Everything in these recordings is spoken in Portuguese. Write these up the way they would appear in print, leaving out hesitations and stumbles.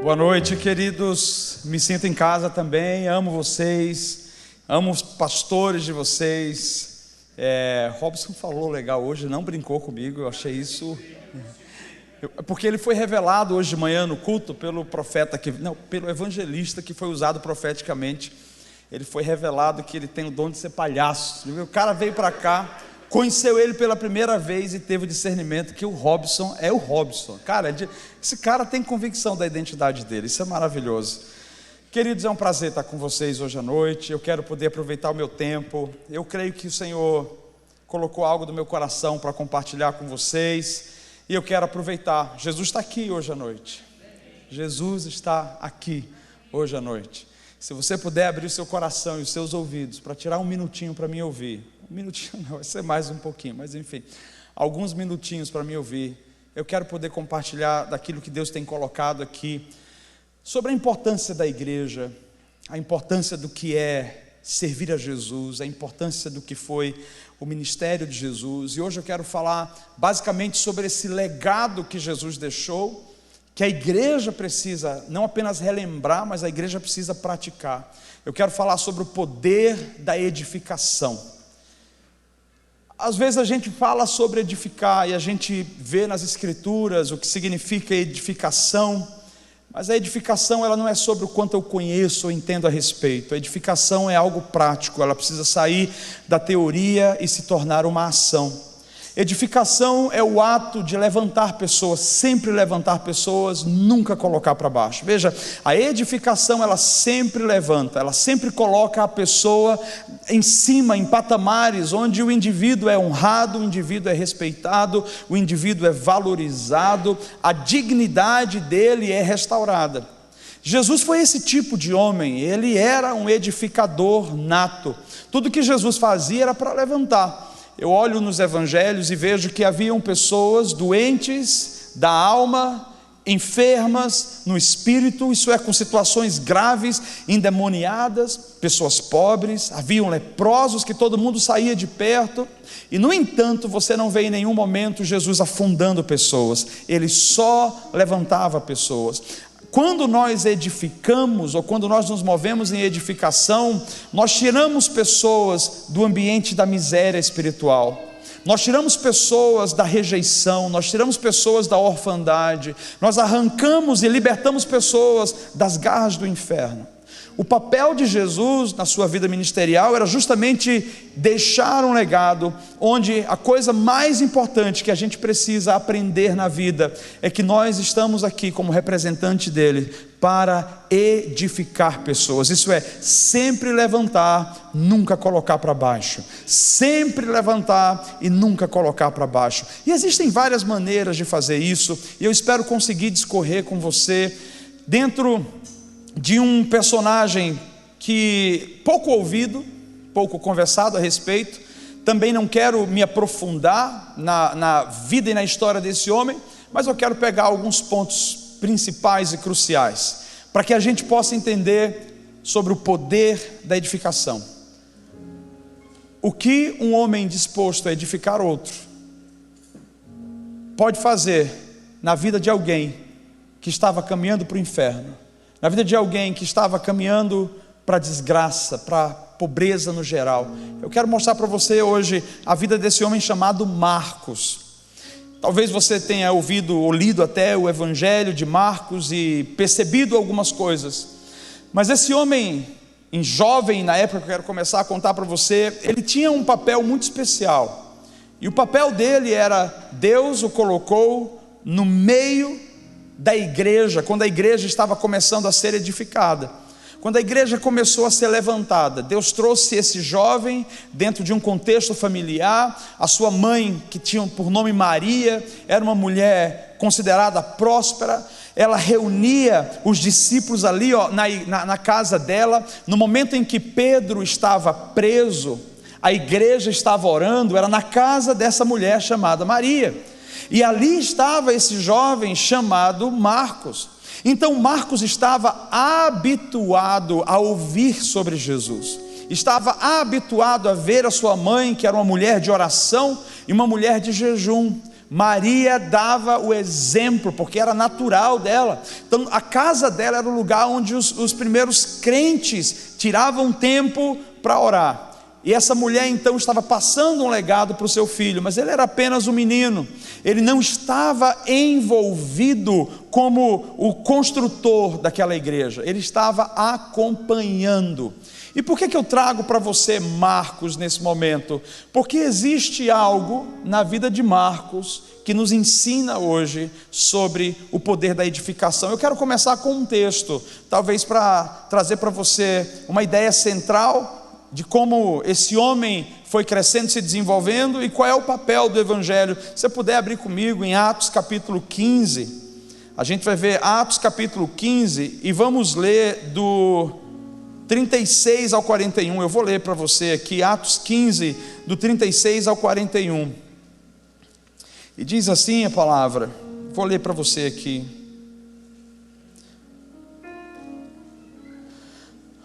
Boa noite, queridos. Me sinto em casa também. Amo vocês, amo os pastores de vocês. Robson falou legal hoje, não brincou comigo. Eu achei isso, porque ele foi revelado hoje de manhã no culto pelo profeta pelo evangelista que foi usado profeticamente. Ele foi revelado que ele tem o dom de ser palhaço. O cara veio para cá, conheceu ele pela primeira vez e teve o discernimento que o Robson é o Robson. Cara, esse cara tem convicção da identidade dele, isso é maravilhoso. Queridos, é um prazer estar com vocês hoje à noite. Eu quero poder aproveitar o meu tempo. Eu creio que o Senhor colocou algo do meu coração para compartilhar com vocês, e eu quero aproveitar. Jesus está aqui hoje à noite. Jesus está aqui hoje à noite. Se você puder abrir o seu coração e os seus ouvidos para tirar um minutinho para me ouvir. Um minutinho não, vai ser mais um pouquinho, mas enfim, alguns minutinhos para me ouvir. Eu quero poder compartilhar daquilo que Deus tem colocado aqui, sobre a importância da igreja, a importância do que é servir a Jesus, a importância do que foi o ministério de Jesus. E hoje eu quero falar basicamente sobre esse legado que Jesus deixou, que a igreja precisa não apenas relembrar, mas a igreja precisa praticar. Eu quero falar sobre o poder da edificação. Às vezes a gente fala sobre edificar e a gente vê nas escrituras o que significa edificação, mas a edificação ela não é sobre o quanto eu conheço ou entendo a respeito. A edificação é algo prático, ela precisa sair da teoria e se tornar uma ação. Edificação é o ato de levantar pessoas, sempre levantar pessoas, nunca colocar para baixo. Veja, a edificação ela sempre levanta, ela sempre coloca a pessoa em cima, em patamares onde o indivíduo é honrado, o indivíduo é respeitado, o indivíduo é valorizado, a dignidade dele é restaurada. Jesus foi esse tipo de homem, ele era um edificador nato. Tudo que Jesus fazia era para levantar. Eu olho nos evangelhos e vejo que haviam pessoas doentes da alma, enfermas no espírito, isso é, com situações graves, endemoniadas, pessoas pobres, haviam leprosos que todo mundo saía de perto, e no entanto você não vê em nenhum momento Jesus afundando pessoas, ele só levantava pessoas. Quando nós edificamos, ou quando nós nos movemos em edificação, nós tiramos pessoas do ambiente da miséria espiritual, nós tiramos pessoas da rejeição, nós tiramos pessoas da orfandade, nós arrancamos e libertamos pessoas das garras do inferno. O papel de Jesus na sua vida ministerial era justamente deixar um legado, onde a coisa mais importante que a gente precisa aprender na vida é que nós estamos aqui como representante dele para edificar pessoas, isso é, sempre levantar, nunca colocar para baixo, sempre levantar e nunca colocar para baixo. E existem várias maneiras de fazer isso, e eu espero conseguir discorrer com você dentro de um personagem que pouco ouvido, pouco conversado a respeito. Também não quero me aprofundar na vida e na história desse homem, mas eu quero pegar alguns pontos principais e cruciais, para que a gente possa entender sobre o poder da edificação. O que um homem disposto a edificar outro pode fazer na vida de alguém que estava caminhando para o inferno, na vida de alguém que estava caminhando para a desgraça, para a pobreza no geral. Eu quero mostrar para você hoje a vida desse homem chamado Marcos. Talvez você tenha ouvido ou lido até o evangelho de Marcos e percebido algumas coisas, mas esse homem, em jovem, na época que eu quero começar a contar para você, ele tinha um papel muito especial, e o papel dele era, Deus o colocou no meio da igreja, quando a igreja estava começando a ser edificada, quando a igreja começou a ser levantada. Deus trouxe esse jovem dentro de um contexto familiar. A sua mãe, que tinha por nome Maria, era uma mulher considerada próspera. Ela reunia os discípulos ali na casa dela. No momento em que Pedro estava preso, a igreja estava orando, era na casa dessa mulher chamada Maria. E ali estava esse jovem chamado Marcos. Então Marcos estava habituado a ouvir sobre Jesus, estava habituado a ver a sua mãe, que era uma mulher de oração e uma mulher de jejum. Maria dava o exemplo, porque era natural dela. Então a casa dela era o lugar onde os primeiros crentes tiravam tempo para orar. E essa mulher então estava passando um legado para o seu filho, mas ele era apenas um menino, ele não estava envolvido como o construtor daquela igreja, ele estava acompanhando. E por que eu trago para você Marcos nesse momento? Porque existe algo na vida de Marcos que nos ensina hoje sobre o poder da edificação. Eu quero começar com um texto, talvez para trazer para você uma ideia central de como esse homem foi crescendo, se desenvolvendo, e qual é o papel do Evangelho. Se você puder abrir comigo em Atos capítulo 15, a gente vai ver Atos capítulo 15, e vamos ler do 36 ao 41, eu vou ler para você aqui, Atos 15, do 36 ao 41, e diz assim a palavra, vou ler para você aqui.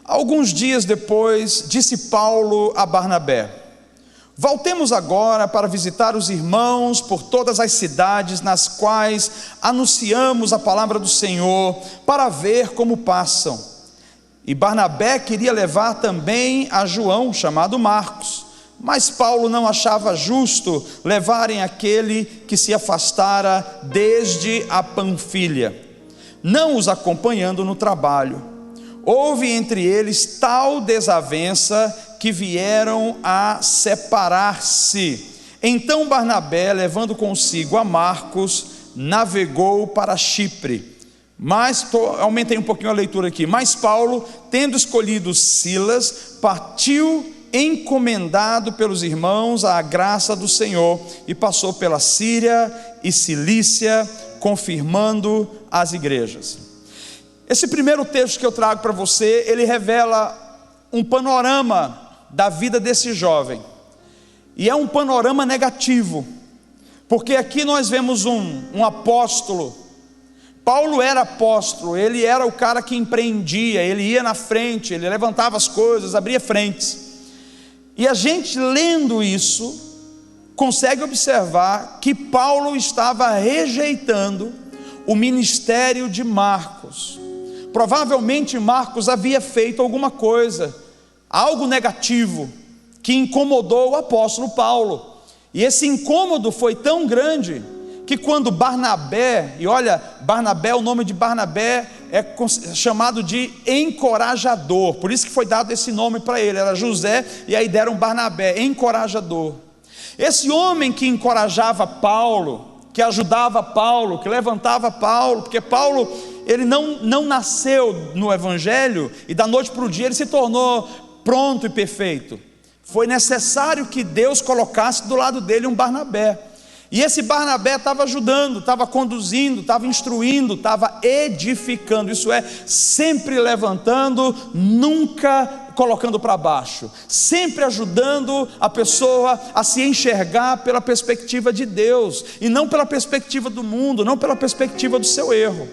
Alguns dias depois, disse Paulo a Barnabé: voltemos agora para visitar os irmãos por todas as cidades nas quais anunciamos a palavra do Senhor, para ver como passam. E Barnabé queria levar também a João, chamado Marcos, mas Paulo não achava justo levarem aquele que se afastara desde a Panfilha, não os acompanhando no trabalho. Houve entre eles tal desavença que vieram a separar-se. Então Barnabé, levando consigo a Marcos, navegou para Chipre. Aumentei um pouquinho a leitura aqui. Mas Paulo, tendo escolhido Silas, partiu encomendado pelos irmãos à graça do Senhor, e passou pela Síria e Cilícia, confirmando as igrejas. Esse primeiro texto que eu trago para você, ele revela um panorama da vida desse jovem, e é um panorama negativo, porque aqui nós vemos um apóstolo. Paulo era apóstolo, ele era o cara que empreendia, ele ia na frente, ele levantava as coisas, abria frentes, e a gente lendo isso, consegue observar que Paulo estava rejeitando o ministério de Marcos. Provavelmente Marcos havia feito alguma coisa, algo negativo, que incomodou o apóstolo Paulo, e esse incômodo foi tão grande, que quando Barnabé, e olha, Barnabé, o nome de Barnabé é chamado de encorajador, por isso que foi dado esse nome para ele, era José, e aí deram Barnabé, encorajador. Esse homem que encorajava Paulo, que ajudava Paulo, que levantava Paulo, porque Paulo, ele não nasceu no Evangelho, e da noite para o dia ele se tornou pronto e perfeito. Foi necessário que Deus colocasse do lado dele um Barnabé, e esse Barnabé estava ajudando, estava conduzindo, estava instruindo, estava edificando, isso é, sempre levantando, nunca colocando para baixo, sempre ajudando a pessoa a se enxergar pela perspectiva de Deus, e não pela perspectiva do mundo, não pela perspectiva do seu erro.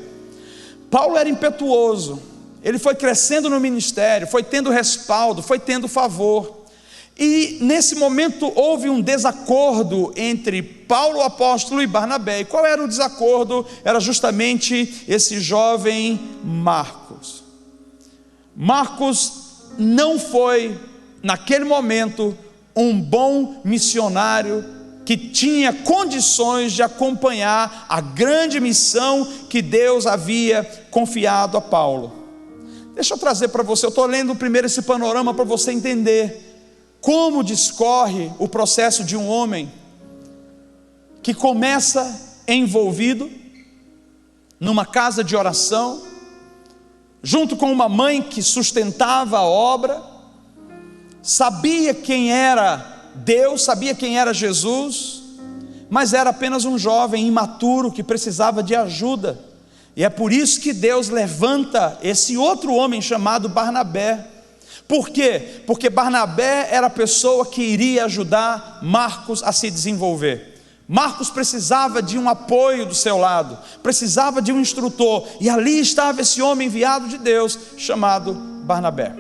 Paulo era impetuoso, ele foi crescendo no ministério, foi tendo respaldo, foi tendo favor, e nesse momento houve um desacordo entre Paulo o apóstolo e Barnabé. E qual era o desacordo? Era justamente esse jovem Marcos. Marcos não foi, naquele momento, um bom missionário que tinha condições de acompanhar a grande missão que Deus havia confiado a Paulo. Deixa eu trazer para você, eu estou lendo primeiro esse panorama para você entender como discorre o processo de um homem que começa envolvido numa casa de oração, junto com uma mãe que sustentava a obra, sabia quem era Deus, sabia quem era Jesus, mas era apenas um jovem imaturo que precisava de ajuda, e é por isso que Deus levanta esse outro homem chamado Barnabé. Por quê? Porque Barnabé era a pessoa que iria ajudar Marcos a se desenvolver. Marcos precisava de um apoio do seu lado, precisava de um instrutor, e ali estava esse homem enviado de Deus, chamado Barnabé.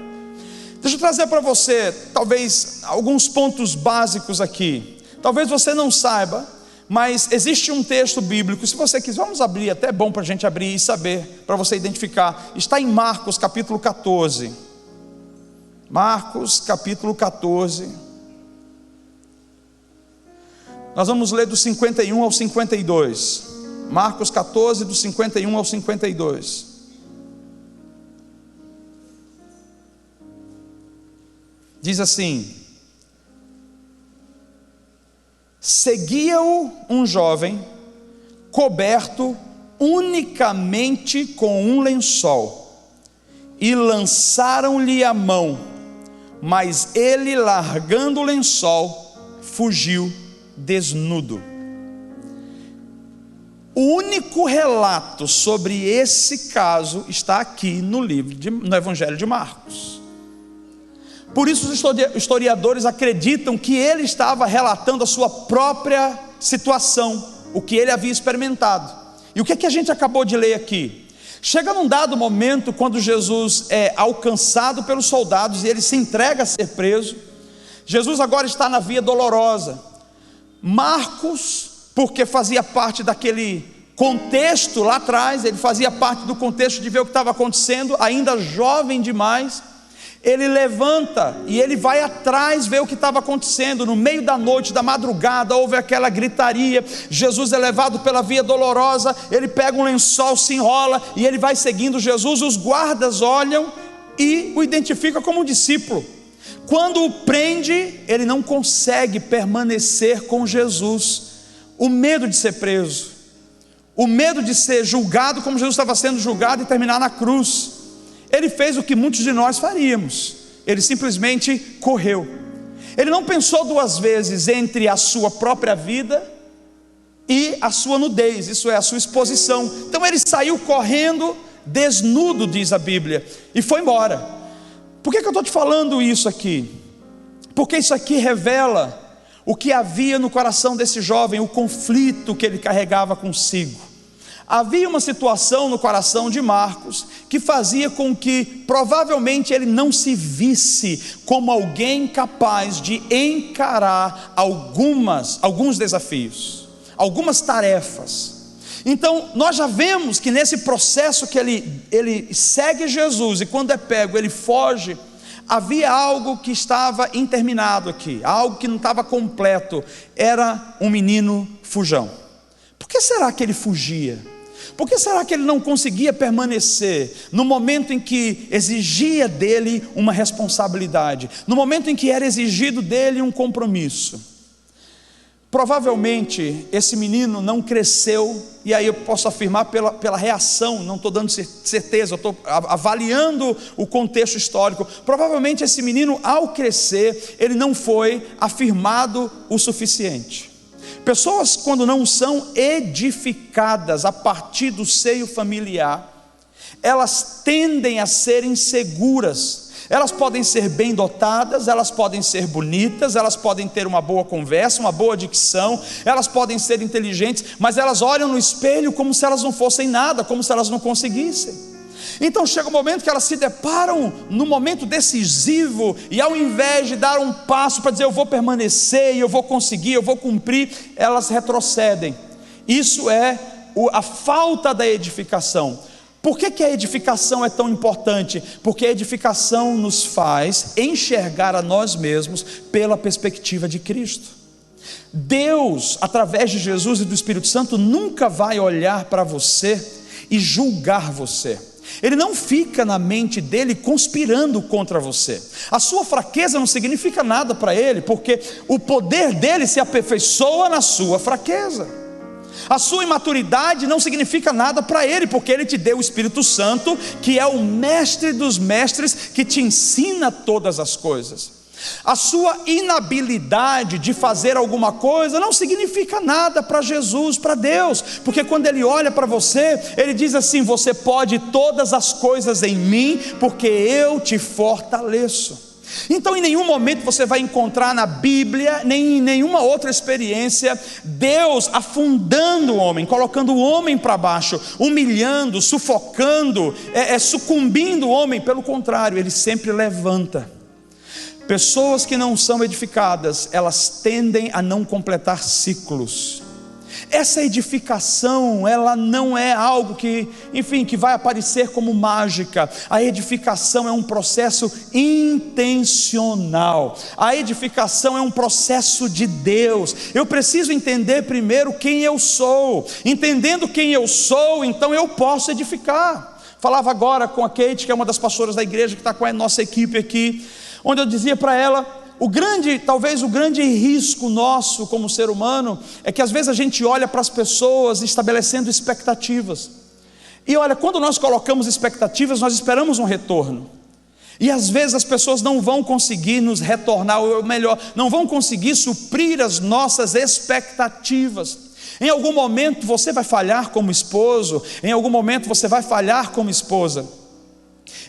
Deixa eu trazer para você, talvez, alguns pontos básicos aqui. Talvez você não saiba, Mas existe um texto bíblico, se você quiser, vamos abrir, até é bom para a gente abrir e saber, para você identificar. Está em Marcos capítulo 14. Marcos capítulo 14. Nós vamos ler do 51 ao 52. Marcos 14, do 51 ao 52. Diz assim: seguia-o um jovem, coberto unicamente com um lençol, e lançaram-lhe a mão, mas ele, largando o lençol, fugiu desnudo. O único relato sobre esse caso está aqui no Evangelho de Marcos. Por isso os historiadores acreditam que ele estava relatando a sua própria situação, o que ele havia experimentado. E o que é que a gente acabou de ler aqui? Chega num dado momento, quando Jesus é alcançado pelos soldados e ele se entrega a ser preso. Jesus agora está na via dolorosa. Marcos, porque fazia parte daquele contexto lá atrás, ele fazia parte do contexto de ver o que estava acontecendo, ainda jovem demais, ele levanta e ele vai atrás ver o que estava acontecendo. No meio da noite, da madrugada, houve aquela gritaria, Jesus é levado pela via dolorosa, ele pega um lençol, se enrola e ele vai seguindo Jesus. Os guardas olham e o identificam como um discípulo. Quando o prende, ele não consegue permanecer com Jesus. O medo de ser preso, o medo de ser julgado como Jesus estava sendo julgado e terminar na cruz. Ele fez o que muitos de nós faríamos, ele simplesmente correu. Ele não pensou duas vezes entre a sua própria vida e a sua nudez, isso é, a sua exposição. Então ele saiu correndo, desnudo, diz a Bíblia, e foi embora. Por que eu estou te falando isso aqui? Porque isso aqui revela o que havia no coração desse jovem, o conflito que ele carregava consigo. Havia uma situação no coração de Marcos que fazia com que provavelmente ele não se visse como alguém capaz de encarar alguns desafios, algumas tarefas. Então nós já vemos que nesse processo que ele segue Jesus e quando é pego ele foge, havia algo que estava interminado aqui, algo que não estava completo. Era um menino fujão. Por que será que ele fugia? Por que será que ele não conseguia permanecer no momento em que exigia dele uma responsabilidade, no momento em que era exigido dele um compromisso? Provavelmente esse menino não cresceu, e aí eu posso afirmar pela reação, não estou dando certeza, eu estou avaliando o contexto histórico. Provavelmente esse menino, ao crescer, ele não foi afirmado o suficiente. Pessoas, quando não são edificadas a partir do seio familiar, elas tendem a ser inseguras. Elas podem ser bem dotadas, elas podem ser bonitas, elas podem ter uma boa conversa, uma boa dicção, elas podem ser inteligentes, mas elas olham no espelho como se elas não fossem nada, como se elas não conseguissem. Então chega um momento que elas se deparam no momento decisivo, e ao invés de dar um passo para dizer eu vou permanecer, eu vou conseguir, eu vou cumprir, elas retrocedem. Isso é a falta da edificação. Por que a edificação é tão importante? Porque a edificação nos faz enxergar a nós mesmos pela perspectiva de Cristo. Deus, através de Jesus e do Espírito Santo, nunca vai olhar para você e julgar você. Ele não fica na mente dele conspirando contra você. A sua fraqueza não significa nada para ele, porque o poder dele se aperfeiçoa na sua fraqueza. A sua imaturidade não significa nada para ele, porque ele te deu o Espírito Santo, que é o mestre dos mestres, que te ensina todas as coisas. A sua inabilidade de fazer alguma coisa não significa nada para Jesus, para Deus, porque quando Ele olha para você, Ele diz assim: você pode todas as coisas em mim, porque eu te fortaleço. Então em nenhum momento você vai encontrar na Bíblia, nem em nenhuma outra experiência, Deus afundando o homem, colocando o homem para baixo, humilhando, sufocando, sucumbindo o homem. Pelo contrário, Ele sempre levanta. Pessoas que não são edificadas, elas tendem a não completar ciclos. essa edificação, ela não é algo que, enfim, que vai aparecer como mágica. A edificação é um processo intencional. A edificação é um processo de Deus. Eu preciso entender primeiro quem eu sou. Entendendo quem eu sou, então eu posso edificar. Falava agora com a Kate, que é uma das pastoras da igreja, que está com a nossa equipe aqui, onde eu dizia para ela, talvez o grande risco nosso como ser humano, é que às vezes a gente olha para as pessoas estabelecendo expectativas, e olha, quando nós colocamos expectativas, nós esperamos um retorno, e às vezes as pessoas não vão conseguir nos retornar, ou melhor, não vão conseguir suprir as nossas expectativas. Em algum momento você vai falhar como esposo, em algum momento você vai falhar como esposa,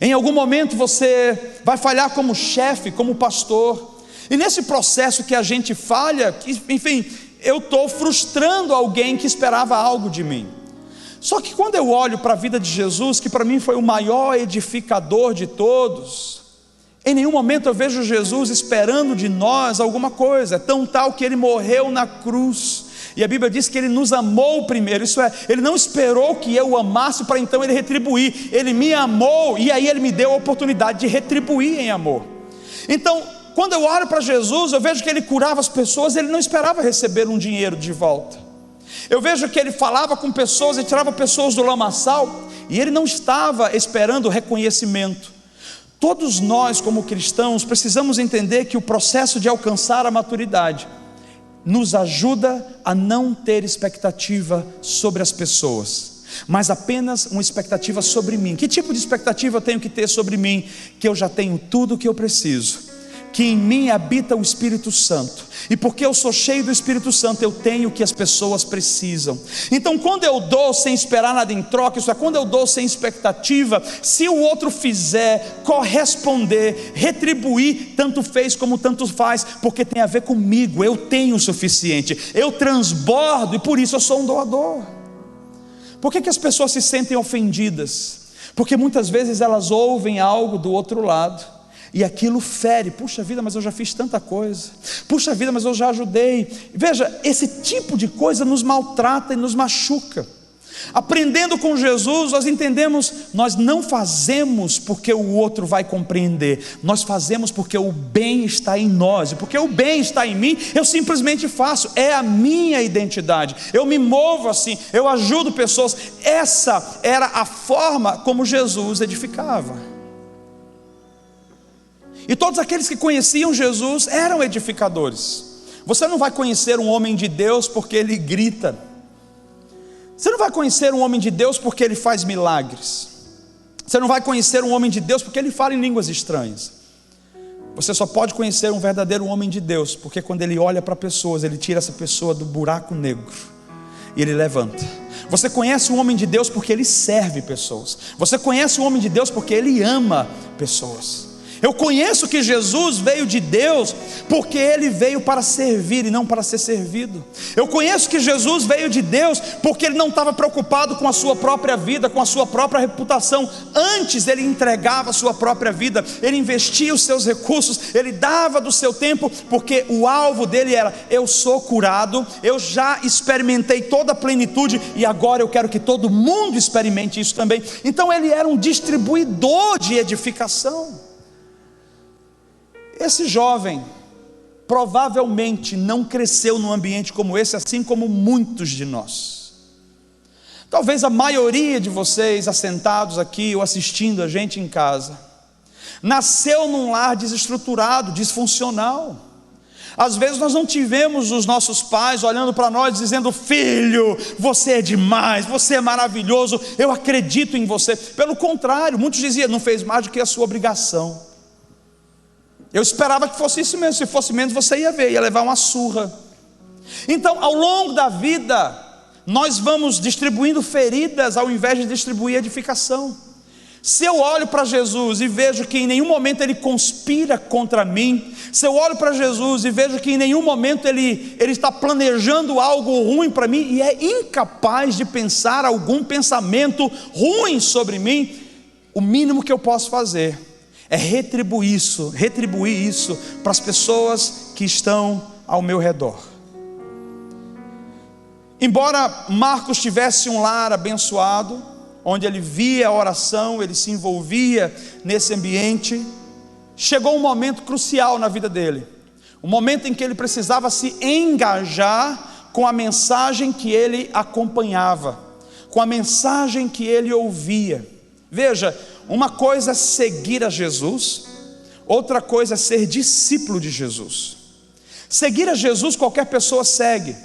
em algum momento você vai falhar como chefe, como pastor. E nesse processo que a gente falha, enfim, eu estou frustrando alguém que esperava algo de mim. Só que quando eu olho para a vida de Jesus, que para mim foi o maior edificador de todos, em nenhum momento eu vejo Jesus esperando de nós alguma coisa. É tão tal que ele morreu na cruz, e a Bíblia diz que ele nos amou primeiro. Isso é, ele não esperou que eu o amasse para então ele retribuir. Ele me amou e aí ele me deu a oportunidade de retribuir em amor. Então, quando eu olho para Jesus, eu vejo que ele curava as pessoas, ele não esperava receber um dinheiro de volta. Eu vejo que ele falava com pessoas, ele tirava pessoas do lamaçal, e ele não estava esperando reconhecimento. Todos nós, como cristãos, precisamos entender que o processo de alcançar a maturidade nos ajuda a não ter expectativa sobre as pessoas, mas apenas uma expectativa sobre mim. Que tipo de expectativa eu tenho que ter sobre mim? Que eu já tenho tudo o que eu preciso, que em mim habita o Espírito Santo, e porque eu sou cheio do Espírito Santo, eu tenho o que as pessoas precisam. Então quando eu dou sem esperar nada em troca, isso é, quando eu dou sem expectativa, se o outro fizer, corresponder, retribuir, tanto fez como tanto faz, porque tem a ver comigo, eu tenho o suficiente, eu transbordo, e por isso eu sou um doador. Por que as pessoas se sentem ofendidas? Porque muitas vezes elas ouvem algo do outro lado, e aquilo fere. Puxa vida, mas eu já fiz tanta coisa. Puxa vida, mas eu já ajudei. Veja, esse tipo de coisa nos maltrata e nos machuca. Aprendendo com Jesus, nós entendemos, nós não fazemos porque o outro vai compreender, nós fazemos porque o bem está em nós, e porque o bem está em mim, eu simplesmente faço, é a minha identidade, eu me movo assim, eu ajudo pessoas. Essa era a forma como Jesus edificava. E todos aqueles que conheciam Jesus eram edificadores. Você não vai conhecer um homem de Deus porque ele grita. Você não vai conhecer um homem de Deus porque ele faz milagres. Você não vai conhecer um homem de Deus porque ele fala em línguas estranhas. Você só pode conhecer um verdadeiro homem de Deus porque quando ele olha para pessoas, ele tira essa pessoa do buraco negro e ele levanta. Você conhece um homem de Deus porque ele serve pessoas. Você conhece um homem de Deus porque ele ama pessoas. Eu conheço que Jesus veio de Deus porque ele veio para servir e não para ser servido. Eu conheço que Jesus veio de Deus porque ele não estava preocupado com a sua própria vida, com a sua própria reputação. Antes ele entregava a sua própria vida, ele investia os seus recursos, ele dava do seu tempo, porque o alvo dele era: eu sou curado, eu já experimentei toda a plenitude e agora eu quero que todo mundo experimente isso também. Então ele era um distribuidor de edificação. Esse jovem provavelmente não cresceu num ambiente como esse, assim como muitos de nós. Talvez a maioria de vocês assentados aqui ou assistindo a gente em casa nasceu num lar desestruturado, disfuncional. Às vezes nós não tivemos os nossos pais olhando para nós dizendo: filho, você é demais, você é maravilhoso, eu acredito em você. Pelo contrário, muitos diziam: não fez mais do que a sua obrigação. Eu esperava que fosse isso mesmo, se fosse menos você ia ver, ia levar uma surra. Então ao longo da vida, nós vamos distribuindo feridas ao invés de distribuir edificação. Se eu olho para Jesus e vejo que em nenhum momento ele conspira contra mim, se eu olho para Jesus e vejo que em nenhum momento ele está planejando algo ruim para mim, e é incapaz de pensar algum pensamento ruim sobre mim, o mínimo que eu posso fazer é retribuir isso para as pessoas que estão ao meu redor. Embora Marcos tivesse um lar abençoado, onde ele via a oração, ele se envolvia nesse ambiente, chegou um momento crucial na vida dele, um momento em que ele precisava se engajar com a mensagem que ele acompanhava, com a mensagem que ele ouvia. Veja, uma coisa é seguir a Jesus, outra coisa é ser discípulo de Jesus. Seguir a Jesus qualquer pessoa segue.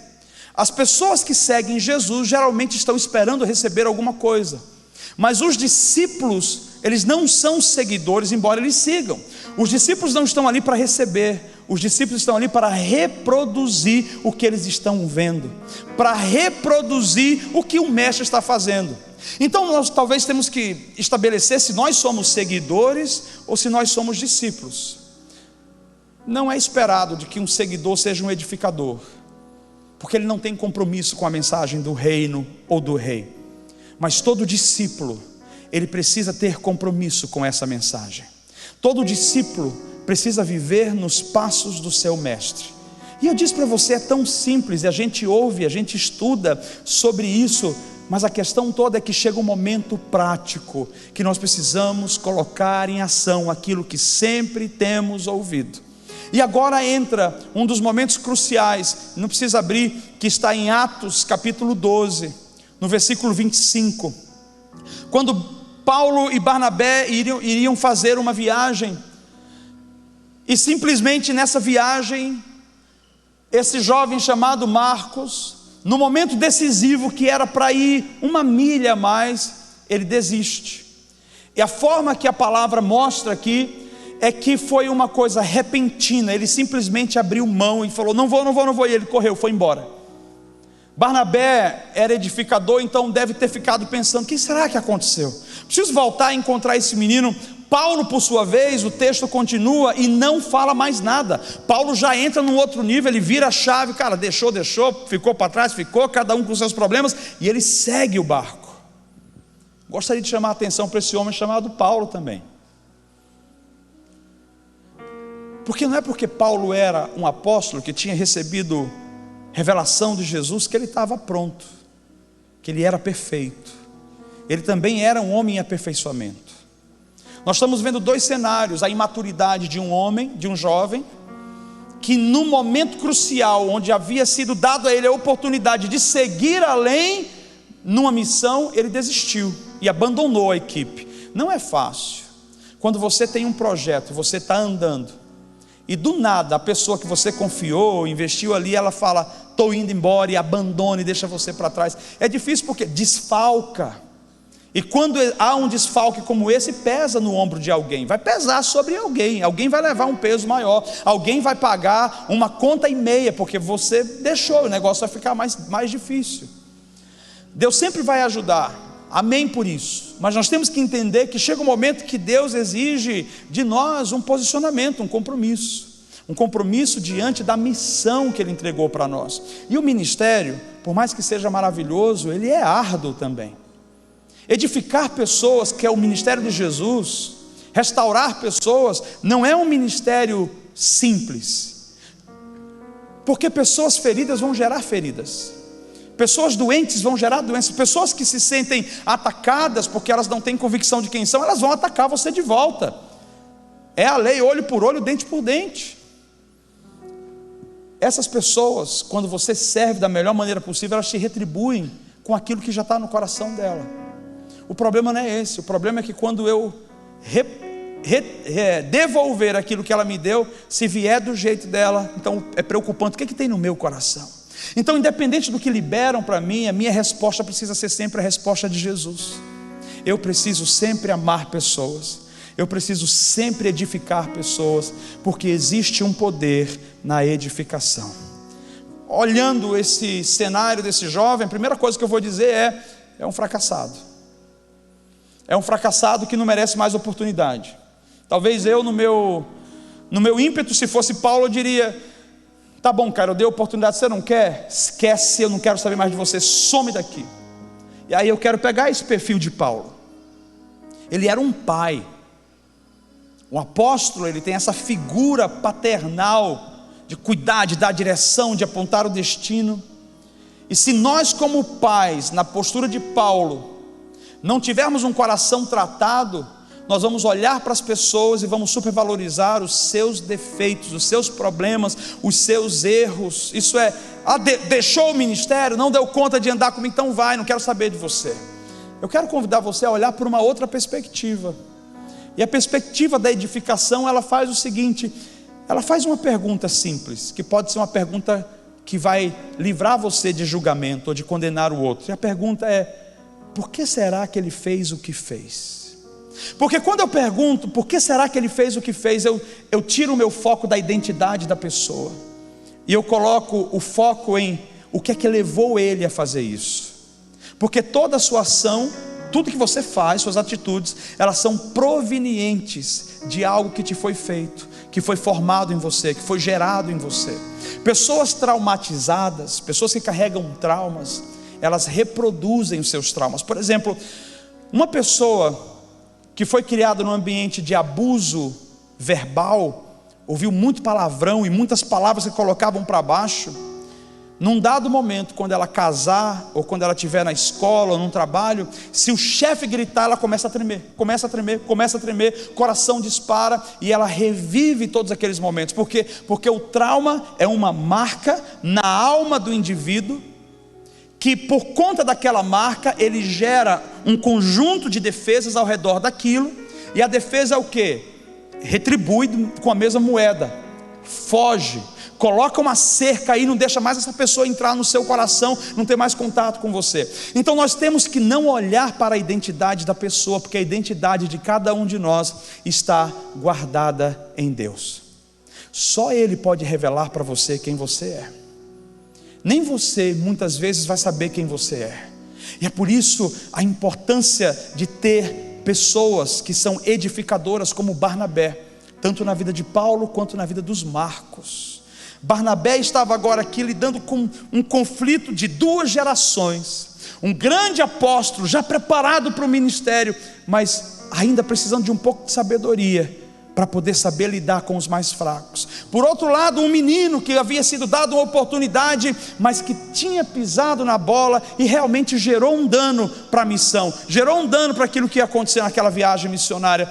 As pessoas que seguem Jesus geralmente estão esperando receber alguma coisa, mas os discípulos, eles não são seguidores, embora eles sigam. Os discípulos não estão ali para receber, os discípulos estão ali para reproduzir o que eles estão vendo, para reproduzir o que o mestre está fazendo. Então nós talvez temos que estabelecer se nós somos seguidores ou se nós somos discípulos. Não é esperado de que um seguidor seja um edificador, porque ele não tem compromisso com a mensagem do reino ou do rei. Mas todo discípulo, ele precisa ter compromisso com essa mensagem. Todo discípulo precisa viver nos passos do seu mestre. E eu disse para você, é tão simples, e a gente ouve, a gente estuda sobre isso, mas a questão toda é que chega um momento prático, que nós precisamos colocar em ação aquilo que sempre temos ouvido. E agora entra um dos momentos cruciais, não precisa abrir, que está em Atos capítulo 12, no versículo 25, quando Paulo e Barnabé iriam fazer uma viagem, e simplesmente nessa viagem, esse jovem chamado Marcos, no momento decisivo que era para ir uma milha a mais, ele desiste. E a forma que a palavra mostra aqui é que foi uma coisa repentina. Ele simplesmente abriu mão e falou: não vou, e ele correu, foi embora. Barnabé era edificador, então deve ter ficado pensando: o que será que aconteceu? Preciso voltar a encontrar esse menino. Paulo, por sua vez, o texto continua e não fala mais nada. Paulo já entra num outro nível, ele vira a chave, cara, deixou, ficou para trás, cada um com seus problemas, e ele segue o barco. Gostaria de chamar a atenção para esse homem chamado Paulo também, porque não é porque Paulo era um apóstolo que tinha recebido revelação de Jesus que ele estava pronto, que ele era perfeito. Ele também era um homem em aperfeiçoamento. Nós estamos vendo dois cenários: a imaturidade de um homem, de um jovem, que no momento crucial, onde havia sido dado a ele a oportunidade de seguir além, numa missão, ele desistiu e abandonou a equipe. Não é fácil, quando você tem um projeto, você está andando, e do nada, a pessoa que você confiou, investiu ali, ela fala: estou indo embora, e abandona e deixa você para trás. É difícil porque desfalca. E quando há um desfalque como esse, pesa no ombro de alguém, vai pesar sobre alguém, alguém vai levar um peso maior, alguém vai pagar uma conta e meia, porque você deixou, o negócio vai ficar mais difícil. Deus sempre vai ajudar, amém por isso, mas nós temos que entender que chega um momento que Deus exige de nós um posicionamento, um compromisso diante da missão que Ele entregou para nós. E o ministério, por mais que seja maravilhoso, ele é árduo também. Edificar pessoas, que é o ministério de Jesus, restaurar pessoas, não é um ministério simples, porque pessoas feridas vão gerar feridas, pessoas doentes vão gerar doenças, pessoas que se sentem atacadas porque elas não têm convicção de quem são, elas vão atacar você de volta. É a lei, olho por olho, dente por dente. Essas pessoas, quando você serve da melhor maneira possível, elas te retribuem com aquilo que já está no coração dela. O problema não é esse, o problema é que quando eu devolver aquilo que ela me deu, se vier do jeito dela, então é preocupante. O que tem no meu coração? Então, independente do que liberam para mim, a minha resposta precisa ser sempre a resposta de Jesus. Eu preciso sempre amar pessoas, eu preciso sempre edificar pessoas, porque existe um poder na edificação. Olhando esse cenário desse jovem, a primeira coisa que eu vou dizer é um fracassado. É um fracassado que não merece mais oportunidade. Talvez eu, no meu ímpeto, se fosse Paulo, eu diria: tá bom, cara, eu dei a oportunidade, você não quer? Esquece, eu não quero saber mais de você, some daqui. E aí eu quero pegar esse perfil de Paulo. Ele era um pai, um apóstolo, ele tem essa figura paternal, de cuidar, de dar direção, de apontar o destino. E se nós, como pais, na postura de Paulo, não tivermos um coração tratado, nós vamos olhar para as pessoas e vamos supervalorizar os seus defeitos, os seus problemas, os seus erros. Isso é, deixou o ministério, não deu conta de andar comigo, então vai, não quero saber de você. Eu quero convidar você a olhar por uma outra perspectiva. E a perspectiva da edificação, ela faz o seguinte, ela faz uma pergunta simples, que pode ser uma pergunta que vai livrar você de julgamento ou de condenar o outro. E a pergunta é: por que será que ele fez o que fez? Porque quando eu pergunto por que será que ele fez o que fez, eu tiro o meu foco da identidade da pessoa e eu coloco o foco em o que é que levou ele a fazer isso. Porque toda a sua ação, tudo que você faz, suas atitudes, elas são provenientes de algo que te foi feito, que foi formado em você, que foi gerado em você. Pessoas traumatizadas, pessoas que carregam traumas, elas reproduzem os seus traumas. Por exemplo, uma pessoa que foi criada num ambiente de abuso verbal, ouviu muito palavrão e muitas palavras que colocavam para baixo, num dado momento, quando ela casar, ou quando ela estiver na escola, ou num trabalho, se o chefe gritar, ela começa a tremer, coração dispara, e ela revive todos aqueles momentos. Por quê? Porque o trauma é uma marca na alma do indivíduo, que por conta daquela marca, ele gera um conjunto de defesas ao redor daquilo, e a defesa é o quê? Retribui com a mesma moeda, foge, coloca uma cerca aí, não deixa mais essa pessoa entrar no seu coração, não ter mais contato com você. Então nós temos que não olhar para a identidade da pessoa, porque a identidade de cada um de nós está guardada em Deus. Só Ele pode revelar para você quem você é. Nem você muitas vezes vai saber quem você é. E é por isso a importância de ter pessoas que são edificadoras como Barnabé, tanto na vida de Paulo quanto na vida dos Marcos. Barnabé estava agora aqui lidando com um conflito de duas gerações, um grande apóstolo já preparado para o ministério, mas ainda precisando de um pouco de sabedoria para poder saber lidar com os mais fracos. Por outro lado, um menino que havia sido dado uma oportunidade, mas que tinha pisado na bola e realmente gerou um dano para a missão, gerou um dano para aquilo que ia acontecer naquela viagem missionária.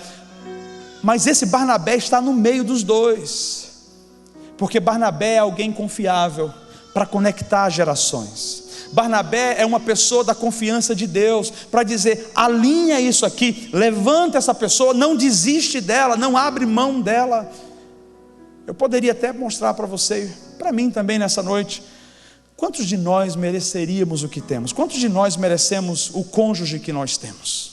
Mas esse Barnabé está no meio dos dois, porque Barnabé é alguém confiável para conectar gerações. Barnabé é uma pessoa da confiança de Deus, para dizer: alinha isso aqui, levanta essa pessoa, não desiste dela, não abre mão dela. Eu poderia até mostrar para você, para mim também nessa noite, quantos de nós mereceríamos o que temos? Quantos de nós merecemos o cônjuge que nós temos?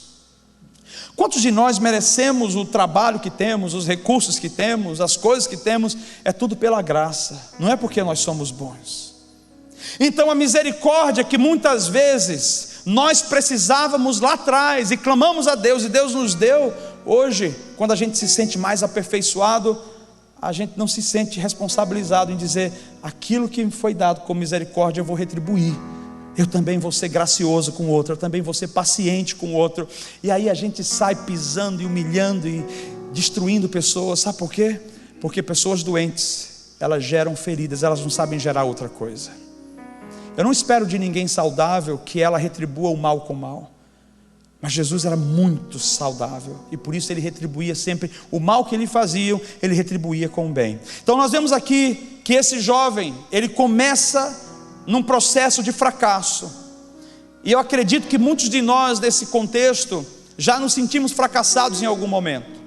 Quantos de nós merecemos o trabalho que temos, os recursos que temos, as coisas que temos? É tudo pela graça, não é porque nós somos bons. Então a misericórdia que muitas vezes nós precisávamos lá atrás e clamamos a Deus e Deus nos deu, hoje, quando a gente se sente mais aperfeiçoado, a gente não se sente responsabilizado em dizer: aquilo que me foi dado com misericórdia eu vou retribuir, eu também vou ser gracioso com o outro, eu também vou ser paciente com o outro. E aí a gente sai pisando e humilhando e destruindo pessoas. Sabe por quê? Porque pessoas doentes, elas geram feridas, elas não sabem gerar outra coisa. Eu não espero de ninguém saudável que ela retribua o mal com o mal, mas Jesus era muito saudável, e por isso ele retribuía sempre o mal que lhe faziam, ele retribuía com o bem. Então nós vemos aqui que esse jovem, ele começa num processo de fracasso, e eu acredito que muitos de nós nesse contexto já nos sentimos fracassados em algum momento,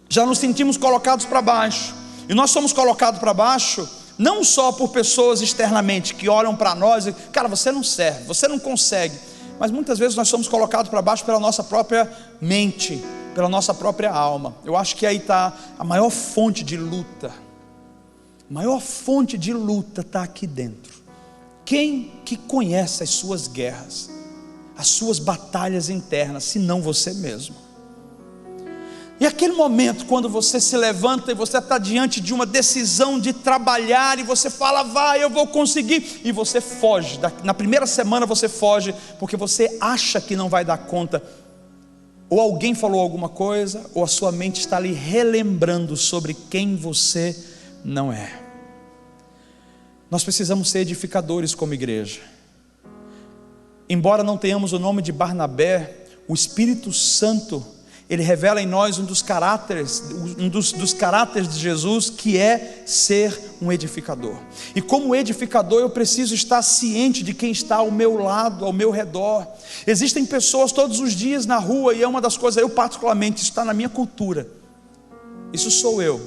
já nos sentimos colocados para baixo, e nós somos colocados para baixo não só por pessoas externamente que olham para nós e: cara, você não serve, você não consegue. Mas muitas vezes nós somos colocados para baixo pela nossa própria mente, pela nossa própria alma. Eu acho que aí está a maior fonte de luta. A maior fonte de luta está aqui dentro. Quem que conhece as suas guerras, as suas batalhas internas, se não você mesmo? E aquele momento quando você se levanta e você está diante de uma decisão de trabalhar, e você fala: vai, eu vou conseguir, e você foge, na primeira semana você foge, porque você acha que não vai dar conta, ou alguém falou alguma coisa, ou a sua mente está ali relembrando sobre quem você não é. Nós precisamos ser edificadores como igreja. Embora não tenhamos o nome de Barnabé, o Espírito Santo, ele revela em nós um dos caráteres de Jesus, que é ser um edificador. E como edificador eu preciso estar ciente de quem está ao meu lado, ao meu redor. Existem pessoas todos os dias na rua, e é uma das coisas, eu particularmente, isso está na minha cultura. Isso sou eu.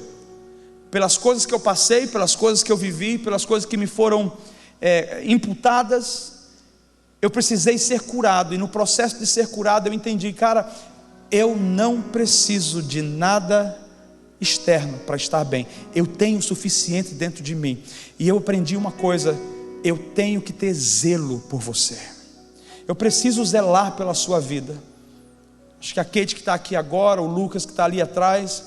Pelas coisas que eu passei, pelas coisas que eu vivi, pelas coisas que me foram imputadas, eu precisei ser curado. E no processo de ser curado eu entendi, cara, eu não preciso de nada externo para estar bem. Eu tenho o suficiente dentro de mim. E eu aprendi uma coisa: eu tenho que ter zelo por você. Eu preciso zelar pela sua vida. Acho que a Kate que está aqui agora, o Lucas que está ali atrás,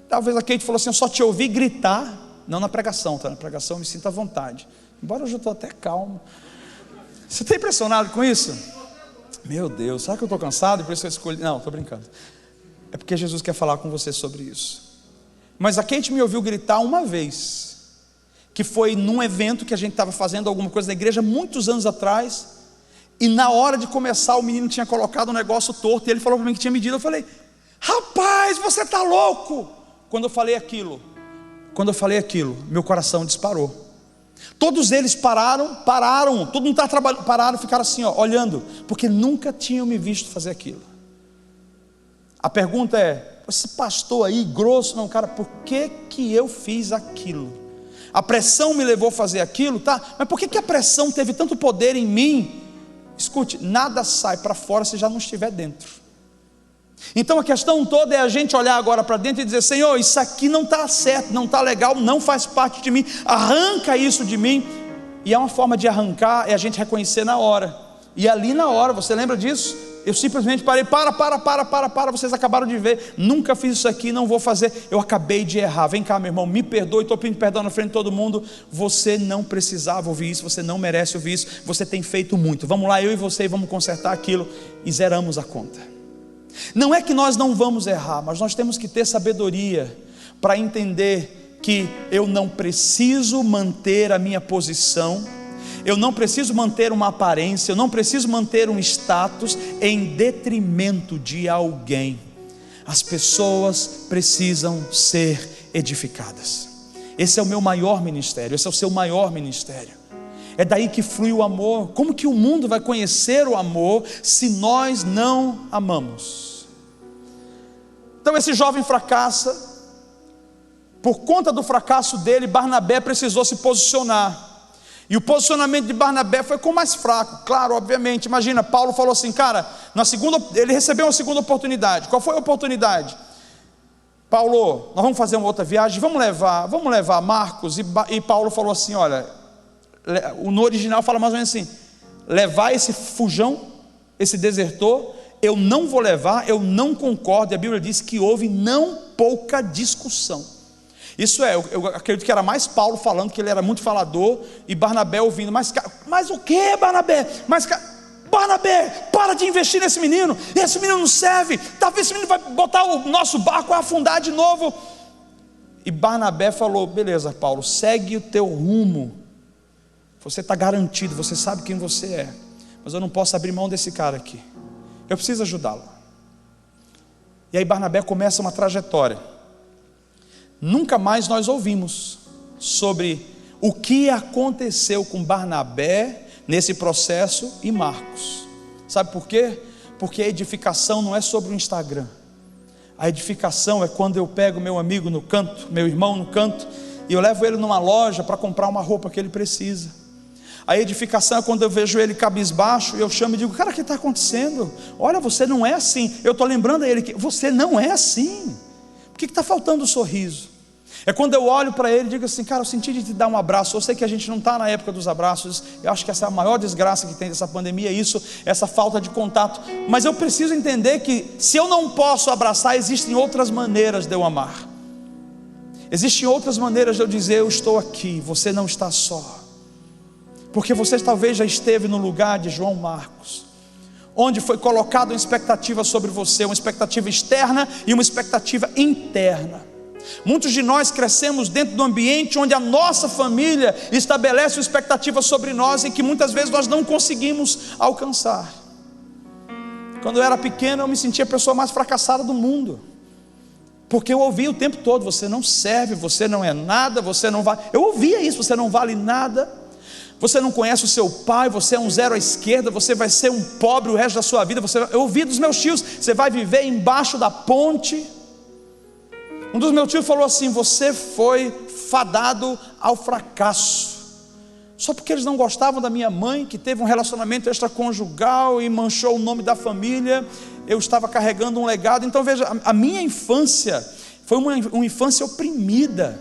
talvez a Kate falou assim: eu só te ouvi gritar. Não na pregação, tá? Na pregação eu me sinto à vontade, embora eu já estou até calmo. Você está impressionado com isso? Meu Deus, será que eu estou cansado e por isso eu escolhi? Não, estou brincando. É porque Jesus quer falar com você sobre isso. Mas a Kate me ouviu gritar uma vez, que foi num evento que a gente estava fazendo alguma coisa na igreja muitos anos atrás, e na hora de começar o menino tinha colocado um negócio torto, e ele falou para mim que tinha medido. Eu falei: rapaz, você está louco? Quando eu falei aquilo, meu coração disparou. Todos eles pararam, todo mundo estava trabalhando, pararam, ficaram assim, ó, olhando, porque nunca tinham me visto fazer aquilo. A pergunta é: esse pastor aí, grosso, não, cara, por que eu fiz aquilo? A pressão me levou a fazer aquilo, tá? Mas por que a pressão teve tanto poder em mim? Escute, nada sai para fora se já não estiver dentro. Então a questão toda é a gente olhar agora para dentro e dizer: Senhor, isso aqui não está certo, não está legal, não faz parte de mim, arranca isso de mim. E é uma forma de arrancar, é a gente reconhecer na hora. E ali na hora, você lembra disso? Eu simplesmente parei, para, vocês acabaram de ver, nunca fiz isso aqui, não vou fazer, eu acabei de errar. Vem cá, meu irmão, me perdoe, estou pedindo perdão na frente de todo mundo. Você não precisava ouvir isso, você não merece ouvir isso, você tem feito muito. Vamos lá, eu e você, vamos consertar aquilo. E zeramos a conta. Não é que nós não vamos errar, mas nós temos que ter sabedoria para entender que eu não preciso manter a minha posição, eu não preciso manter uma aparência, eu não preciso manter um status em detrimento de alguém. As pessoas precisam ser edificadas. Esse é o meu maior ministério, esse é o seu maior ministério. É daí que flui o amor. Como que o mundo vai conhecer o amor se nós não amamos? Então esse jovem fracassa. Por conta do fracasso dele, Barnabé precisou se posicionar. E o posicionamento de Barnabé foi com o mais fraco, claro, obviamente. Imagina, Paulo falou assim, cara, ele recebeu uma segunda oportunidade. Qual foi a oportunidade? Paulo, nós vamos fazer uma outra viagem, vamos levar Marcos. E Paulo falou assim, olha, no original fala mais ou menos assim: levar esse fujão, esse desertor, eu não vou levar, eu não concordo. E a Bíblia diz que houve não pouca discussão. Isso eu acredito que era mais Paulo falando, que ele era muito falador, e Barnabé ouvindo. Mas o que, Barnabé? Barnabé, para de investir nesse menino, esse menino não serve, talvez esse menino vai botar o nosso barco a afundar de novo. E Barnabé falou: beleza, Paulo, segue o teu rumo, você está garantido, você sabe quem você é, mas eu não posso abrir mão desse cara aqui, eu preciso ajudá-lo. E aí Barnabé começa uma trajetória. Nunca mais nós ouvimos sobre o que aconteceu com Barnabé nesse processo e Marcos. Sabe por quê? Porque a edificação não é sobre o Instagram. A edificação é quando eu pego meu amigo no canto, meu irmão no canto, e eu levo ele numa loja para comprar uma roupa que ele precisa. A edificação é quando eu vejo ele cabisbaixo e eu chamo e digo: cara, o que está acontecendo? Olha, você não é assim. Eu estou lembrando a ele que você não é assim. Por que está faltando o sorriso? É quando eu olho para ele e digo assim: cara, eu senti de te dar um abraço. Eu sei que a gente não está na época dos abraços, eu acho que essa é a maior desgraça que tem dessa pandemia, isso, essa falta de contato. Mas eu preciso entender que se eu não posso abraçar, existem outras maneiras de eu amar. Existem outras maneiras de eu dizer: eu estou aqui, você não está só. Porque você talvez já esteve no lugar de João Marcos, onde foi colocada uma expectativa sobre você, uma expectativa externa e uma expectativa interna. Muitos de nós crescemos dentro do ambiente onde a nossa família estabelece uma expectativa sobre nós e que muitas vezes nós não conseguimos alcançar. Quando eu era pequeno, eu me sentia a pessoa mais fracassada do mundo, porque eu ouvia o tempo todo: você não serve, você não é nada, você não vale. Eu ouvia isso: você não vale nada, você não conhece o seu pai, você é um zero à esquerda, você vai ser um pobre o resto da sua vida. Eu ouvi dos meus tios: você vai viver embaixo da ponte. Um dos meus tios falou assim: você foi fadado ao fracasso. Só porque eles não gostavam da minha mãe, que teve um relacionamento extraconjugal e manchou o nome da família, eu estava carregando um legado. Então veja, a minha infância foi uma infância oprimida.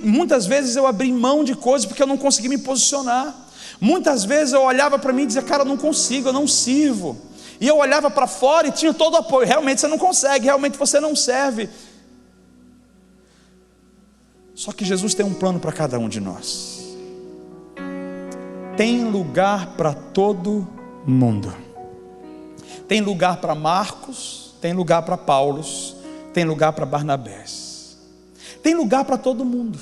Muitas vezes eu abri mão de coisas porque eu não consegui me posicionar. Muitas vezes eu olhava para mim e dizia: cara, eu não consigo, eu não sirvo. E eu olhava para fora e tinha todo o apoio: realmente você não consegue, realmente você não serve. Só que Jesus tem um plano para cada um de nós. Tem lugar para todo mundo. Tem lugar para Marcos, tem lugar para Paulo, tem lugar para Barnabés. Tem lugar para todo mundo.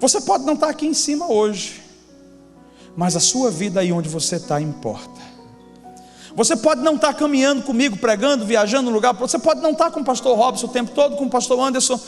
Você pode não estar aqui em cima hoje, mas a sua vida aí onde você está importa. Você pode não estar caminhando comigo, pregando, viajando no lugar. Você pode não estar com o pastor Robson o tempo todo, com o pastor Anderson,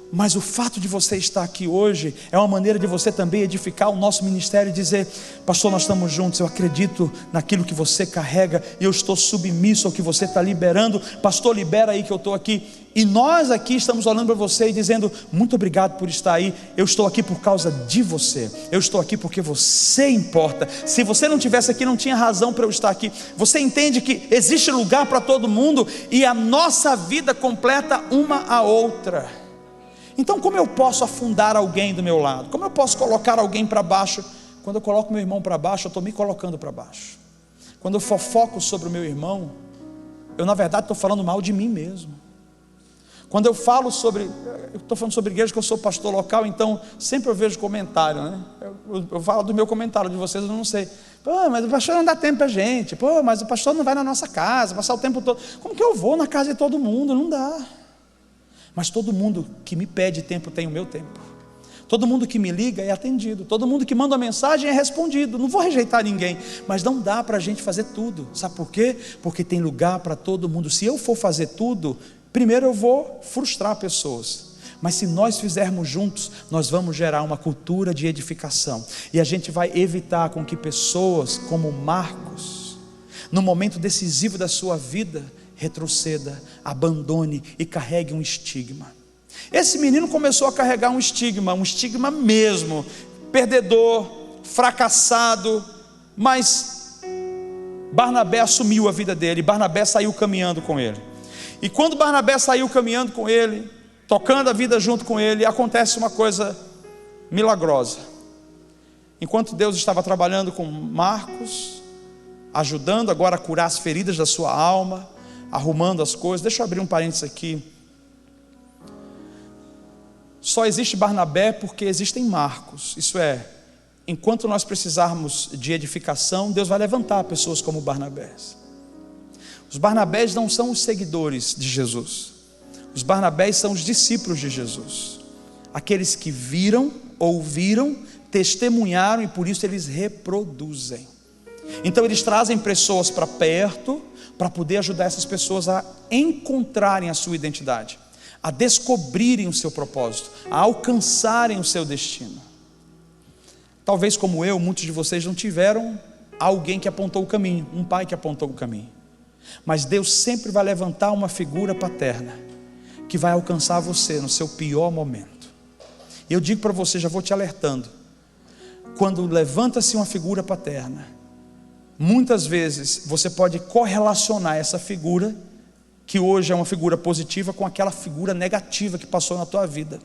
mas o fato de você estar aqui hoje é uma maneira de você também edificar o nosso ministério e dizer: pastor, nós estamos juntos, eu acredito naquilo que você carrega e eu estou submisso ao que você está liberando. Pastor, libera aí que eu estou aqui. E nós aqui estamos olhando para você e dizendo: muito obrigado por estar aí. Eu estou aqui por causa de você. Eu estou aqui porque você importa. Se você não tivesse aqui, não tinha razão para eu estar aqui. Você entende que existe lugar para todo mundo e a nossa vida completa uma a outra. Então, como eu posso afundar alguém do meu lado? Como eu posso colocar alguém para baixo? Quando eu coloco meu irmão para baixo, eu estou me colocando para baixo. Quando eu fofoco sobre o meu irmão, eu na verdade estou falando mal de mim mesmo. Quando eu falo eu estou falando sobre igreja, que eu sou pastor local, então sempre eu vejo comentário, né? Eu falo do meu comentário, de vocês eu não sei. Pô, mas o pastor não dá tempo para a gente. Pô, mas o pastor não vai na nossa casa, passar o tempo todo. Como que eu vou na casa de todo mundo? Não dá. Mas todo mundo que me pede tempo tem o meu tempo. Todo mundo que me liga é atendido. Todo mundo que manda uma mensagem é respondido. Não vou rejeitar ninguém, mas não dá para a gente fazer tudo. Sabe por quê? Porque tem lugar para todo mundo. Se eu for fazer tudo, primeiro eu vou frustrar pessoas. Mas se nós fizermos juntos, nós vamos gerar uma cultura de edificação. E a gente vai evitar com que pessoas como Marcos, no momento decisivo da sua vida, retroceda, abandone e carregue um estigma. Esse menino começou a carregar um estigma mesmo, perdedor, fracassado, mas Barnabé assumiu a vida dele. Barnabé saiu caminhando com ele. E quando Barnabé saiu caminhando com ele, tocando a vida junto com ele, acontece uma coisa milagrosa. Enquanto Deus estava trabalhando com Marcos, ajudando agora a curar as feridas da sua alma, arrumando as coisas. Deixa eu abrir um parênteses aqui. Só existe Barnabé porque existem Marcos. Isso é, enquanto nós precisarmos de edificação, Deus vai levantar pessoas como Barnabés. Os Barnabés não são os seguidores de Jesus. Os Barnabés são os discípulos de Jesus. Aqueles que viram, ouviram, testemunharam e por isso eles reproduzem. Então eles trazem pessoas para perto, para poder ajudar essas pessoas a encontrarem a sua identidade, a descobrirem o seu propósito, a alcançarem o seu destino. Talvez como eu, muitos de vocês não tiveram alguém que apontou o caminho, um pai que apontou o caminho. Mas Deus sempre vai levantar uma figura paterna que vai alcançar você no seu pior momento. E eu digo para você, já vou te alertando, quando levanta-se uma figura paterna, muitas vezes você pode correlacionar essa figura, que hoje é uma figura positiva, com aquela figura negativa que passou na tua vida.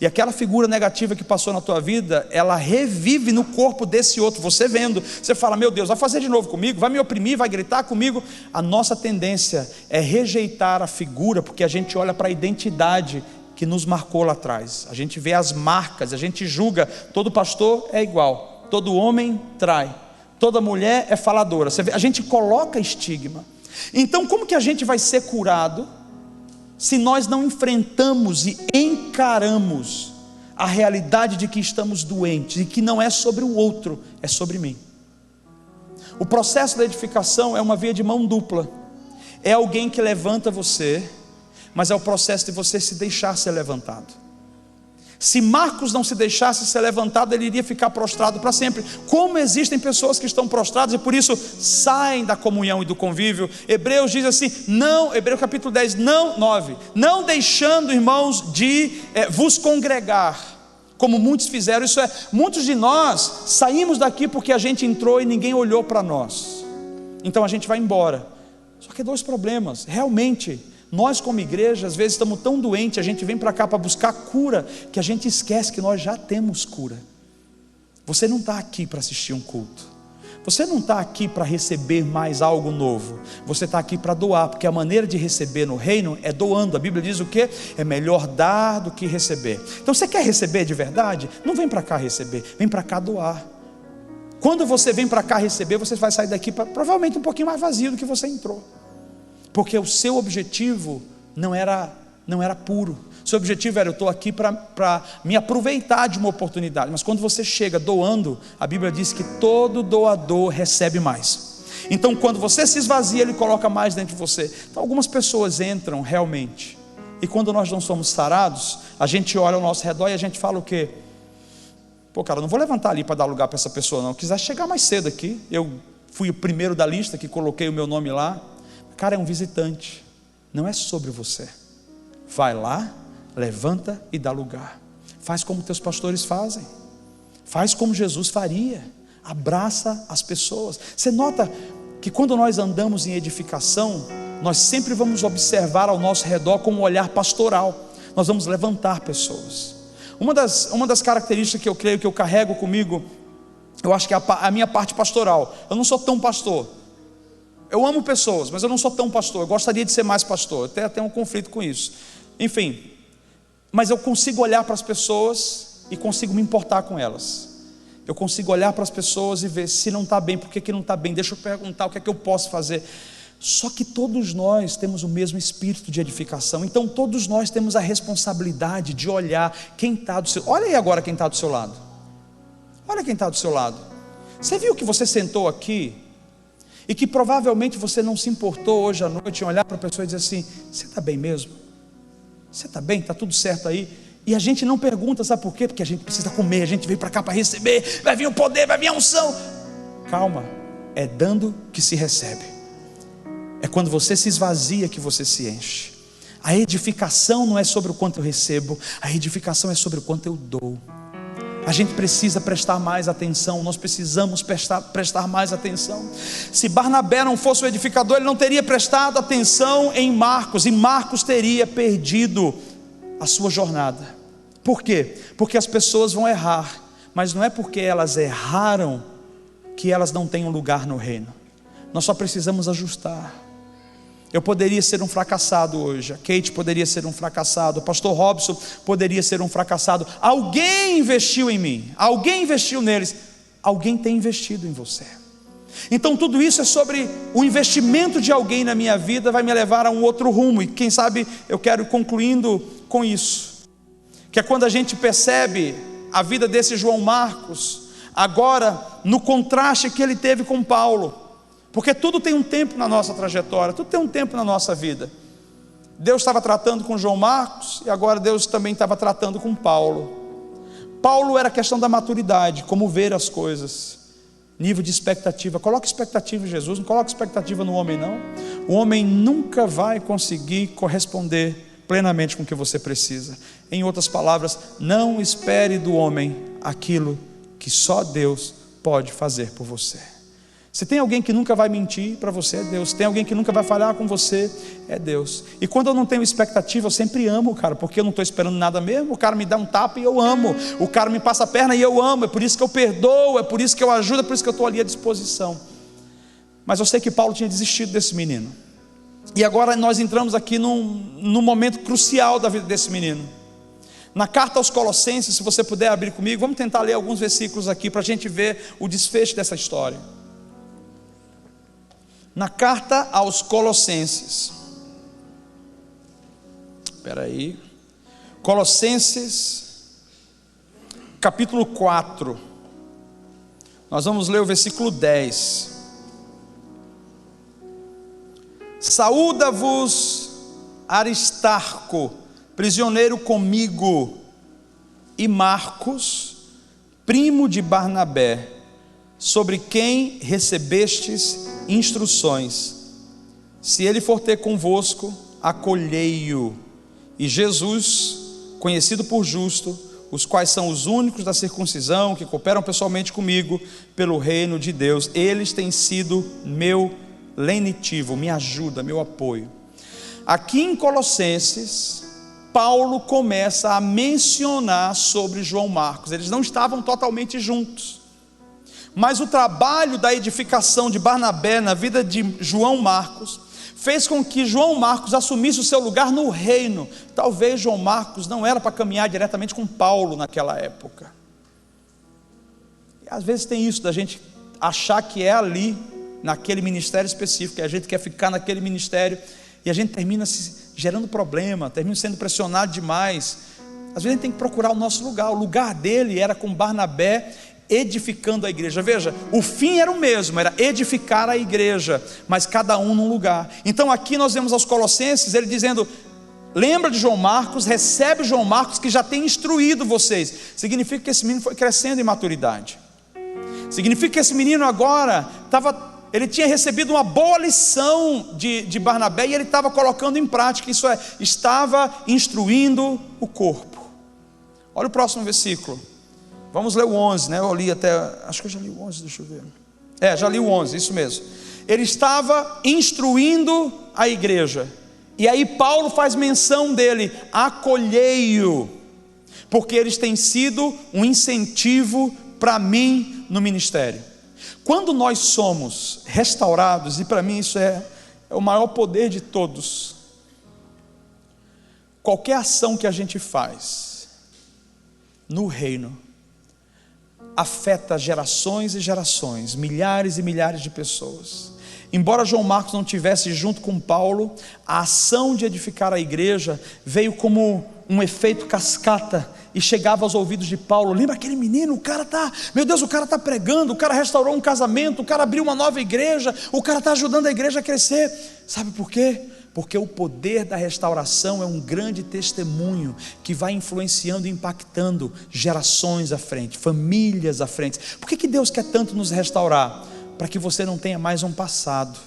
E aquela figura negativa que passou na tua vida, ela revive no corpo desse outro. Você vendo, você fala: meu Deus, vai fazer de novo comigo, vai me oprimir, vai gritar comigo. A nossa tendência é rejeitar a figura, porque a gente olha para a identidade que nos marcou lá atrás. A gente vê as marcas, a gente julga. Todo pastor é igual, todo homem trai, toda mulher é faladora. A gente coloca estigma. Então como que a gente vai ser curado se nós não enfrentamos e encaramos a realidade de que estamos doentes, e que não é sobre o outro, é sobre mim. O processo da edificação é uma via de mão dupla. É alguém que levanta você, mas é o processo de você se deixar ser levantado. Se Marcos não se deixasse ser levantado, ele iria ficar prostrado para sempre. Como existem pessoas que estão prostradas e por isso saem da comunhão e do convívio. Hebreus diz assim, Hebreus capítulo 10, 9, não deixando, irmãos, de vos congregar, como muitos fizeram. Isso é, muitos de nós saímos daqui porque a gente entrou e ninguém olhou para nós, então a gente vai embora. Só que 2 problemas, realmente. Nós como igreja, às vezes estamos tão doentes, a gente vem para cá para buscar cura, que a gente esquece que nós já temos cura. Você não está aqui para assistir um culto, você não está aqui para receber mais algo novo, você está aqui para doar, porque a maneira de receber no reino é doando. A Bíblia diz o quê? É melhor dar do que receber. Então você quer receber de verdade? Não vem para cá receber, vem para cá doar. Quando você vem para cá receber, você vai sair daqui provavelmente um pouquinho mais vazio do que você entrou, porque o seu objetivo não era puro. Seu objetivo era, eu estou aqui para me aproveitar de uma oportunidade. Mas quando você chega doando, a Bíblia diz que todo doador recebe mais. Então quando você se esvazia, Ele coloca mais dentro de você. Então algumas pessoas entram realmente, e quando nós não somos sarados, a gente olha ao nosso redor e a gente fala o quê? Pô, cara, eu não vou levantar ali para dar lugar para essa pessoa não. Eu quiser chegar mais cedo aqui, eu fui o primeiro da lista que coloquei o meu nome lá. Cara, é um visitante, não é sobre você. Vai lá, levanta e dá lugar. Faz como teus pastores fazem, faz como Jesus faria, abraça as pessoas. Você nota que quando nós andamos em edificação, nós sempre vamos observar ao nosso redor com um olhar pastoral. Nós vamos levantar pessoas. Uma das características que eu creio que eu carrego comigo, eu acho que é a minha parte pastoral. Eu não sou tão pastor. Eu amo pessoas, mas eu não sou tão pastor. Eu gostaria de ser mais pastor, até tenho um conflito com isso. Enfim, mas eu consigo olhar para as pessoas e consigo me importar com elas. Eu consigo olhar para as pessoas e ver se não está bem, por que não está bem, deixa eu perguntar o que é que eu posso fazer. Só que todos nós temos o mesmo espírito de edificação. Então todos nós temos a responsabilidade de olhar quem está do seu lado. Olha aí agora quem está do seu lado. Olha quem está do seu lado. Você viu que você sentou aqui e que provavelmente você não se importou hoje à noite em olhar para a pessoa e dizer assim, você está bem mesmo? Você está bem? Está tudo certo aí? E a gente não pergunta, sabe por quê? Porque a gente precisa comer, a gente veio para cá para receber, vai vir o poder, vai vir a unção. Calma, é dando que se recebe. É quando você se esvazia que você se enche. A edificação não é sobre o quanto eu recebo, a edificação é sobre o quanto eu dou. A gente precisa prestar mais atenção, nós precisamos prestar mais atenção. Se Barnabé não fosse o edificador, ele não teria prestado atenção em Marcos, e Marcos teria perdido a sua jornada. Por quê? Porque as pessoas vão errar, mas não é porque elas erraram que elas não têm um lugar no reino. Nós só precisamos ajustar. Eu poderia ser um fracassado hoje, a Kate poderia ser um fracassado, o pastor Robson poderia ser um fracassado. Alguém investiu em mim, alguém investiu neles, alguém tem investido em você. Então tudo isso é sobre o investimento de alguém na minha vida, vai me levar a um outro rumo. E quem sabe eu quero ir concluindo com isso, que é quando a gente percebe a vida desse João Marcos, agora no contraste que ele teve com Paulo. Porque tudo tem um tempo na nossa trajetória, tudo tem um tempo na nossa vida. Deus estava tratando com João Marcos, e agora Deus também estava tratando com Paulo. Paulo era a questão da maturidade, como ver as coisas, nível de expectativa. Coloque expectativa em Jesus, não coloque expectativa no homem não. O homem nunca vai conseguir corresponder plenamente com o que você precisa. Em outras palavras, não espere do homem aquilo que só Deus pode fazer por você. Se tem alguém que nunca vai mentir para você, é Deus. Se tem alguém que nunca vai falhar com você, é Deus. E quando eu não tenho expectativa, eu sempre amo o cara, porque eu não estou esperando nada mesmo. O cara me dá um tapa e eu amo, o cara me passa a perna e eu amo. É por isso que eu perdoo, é por isso que eu ajudo, é por isso que eu estou ali à disposição. Mas eu sei que Paulo tinha desistido desse menino, e agora nós entramos aqui num momento crucial da vida desse menino. Na carta aos Colossenses, se você puder abrir comigo, vamos tentar ler alguns versículos aqui para a gente ver o desfecho dessa história. Na carta aos Colossenses, espera aí. Colossenses, capítulo 4. Nós vamos ler o versículo 10. Saúda-vos Aristarco, prisioneiro comigo, e Marcos, primo de Barnabé, sobre quem recebestes instruções. Se ele for ter convosco, acolhei-o. E Jesus, conhecido por justo, os quais são os únicos da circuncisão, que cooperam pessoalmente comigo, pelo reino de Deus, eles têm sido meu lenitivo, minha ajuda, meu apoio. Aqui em Colossenses, Paulo começa a mencionar sobre João Marcos. Eles não estavam totalmente juntos, mas o trabalho da edificação de Barnabé na vida de João Marcos fez com que João Marcos assumisse o seu lugar no reino. Talvez João Marcos não era para caminhar diretamente com Paulo naquela época. E às vezes tem isso da gente achar que é ali, naquele ministério específico, que a gente quer ficar naquele ministério, e a gente termina se gerando problema, termina sendo pressionado demais. Às vezes a gente tem que procurar o nosso lugar. O lugar dele era com Barnabé, edificando a igreja. Veja, o fim era o mesmo, era edificar a igreja, mas cada um num lugar. Então aqui nós vemos aos Colossenses, ele dizendo: lembra de João Marcos, recebe João Marcos, que já tem instruído vocês. Significa que esse menino foi crescendo em maturidade. Significa que esse menino agora ele tinha recebido uma boa lição de Barnabé, e ele estava colocando em prática, isso é, estava instruindo o corpo. Olha o próximo versículo. Vamos ler o 11, né? Eu li até, acho que eu já li o 11, deixa eu ver. Já li o 11, isso mesmo. Ele estava instruindo a igreja. E aí Paulo faz menção dele: acolhei-o, porque eles têm sido um incentivo para mim no ministério. Quando nós somos restaurados, e para mim isso é o maior poder de todos, qualquer ação que a gente faz no reino afeta gerações e gerações, milhares e milhares de pessoas. Embora João Marcos não tivesse junto com Paulo, a ação de edificar a igreja veio como um efeito cascata e chegava aos ouvidos de Paulo. Lembra aquele menino? O cara está pregando, o cara restaurou um casamento, o cara abriu uma nova igreja, o cara está ajudando a igreja a crescer. Sabe por quê? Porque o poder da restauração é um grande testemunho que vai influenciando e impactando gerações à frente, famílias à frente. Por que Deus quer tanto nos restaurar? Para que você não tenha mais um passado,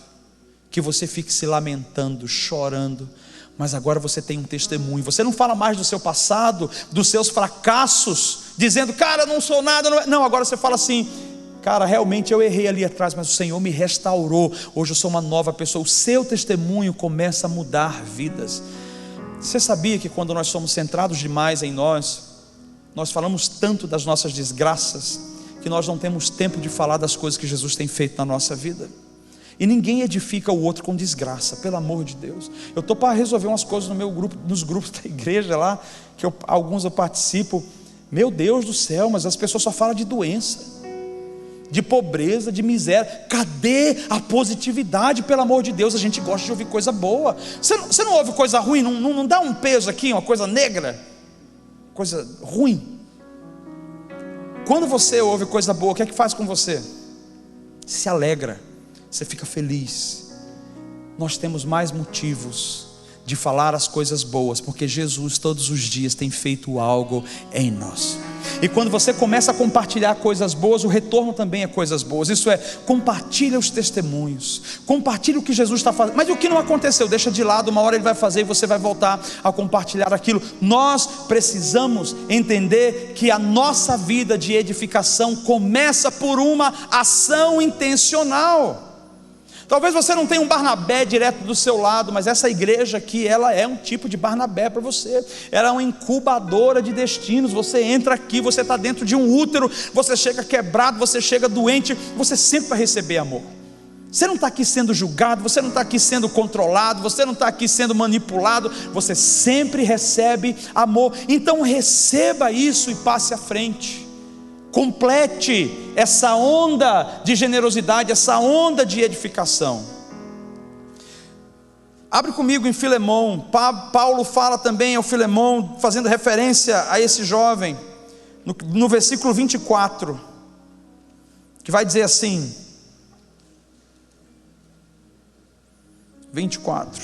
que você fique se lamentando, chorando, mas agora você tem um testemunho. Você não fala mais do seu passado, dos seus fracassos, dizendo: cara, não sou nada. Não, agora você fala assim: cara, realmente eu errei ali atrás, mas o Senhor me restaurou, hoje eu sou uma nova pessoa. O seu testemunho começa a mudar vidas. Você sabia que quando nós somos centrados demais em nós falamos tanto das nossas desgraças, que nós não temos tempo de falar das coisas que Jesus tem feito na nossa vida? E ninguém edifica o outro com desgraça, pelo amor de Deus. Eu estou para resolver umas coisas no meu grupo, nos grupos da igreja lá, que alguns eu participo. Meu Deus do céu, mas as pessoas só falam de doença, de pobreza, de miséria. Cadê a positividade, pelo amor de Deus? A gente gosta de ouvir coisa boa. Você não ouve coisa ruim? Não dá um peso aqui, uma coisa negra, coisa ruim. Quando você ouve coisa boa, o que é que faz com você? Se alegra, você fica feliz. Nós temos mais motivos de falar as coisas boas, porque Jesus todos os dias tem feito algo em nós. E quando você começa a compartilhar coisas boas, o retorno também é coisas boas. Isso é, compartilha os testemunhos, compartilha o que Jesus está fazendo. Mas o que não aconteceu, deixa de lado, uma hora Ele vai fazer e você vai voltar a compartilhar aquilo. Nós precisamos entender que a nossa vida de edificação começa por uma ação intencional. Talvez você não tenha um Barnabé direto do seu lado, mas essa igreja aqui, ela é um tipo de Barnabé para você. Ela é uma incubadora de destinos. Você entra aqui, você está dentro de um útero, você chega quebrado, você chega doente, você sempre vai receber amor. Você não está aqui sendo julgado, você não está aqui sendo controlado, você não está aqui sendo manipulado, você sempre recebe amor. Então receba isso e passe à frente. Complete essa onda de generosidade, essa onda de edificação. Abre comigo em Filemão. Paulo fala também ao Filemão, fazendo referência a esse jovem, no versículo 24, que vai dizer assim, 24: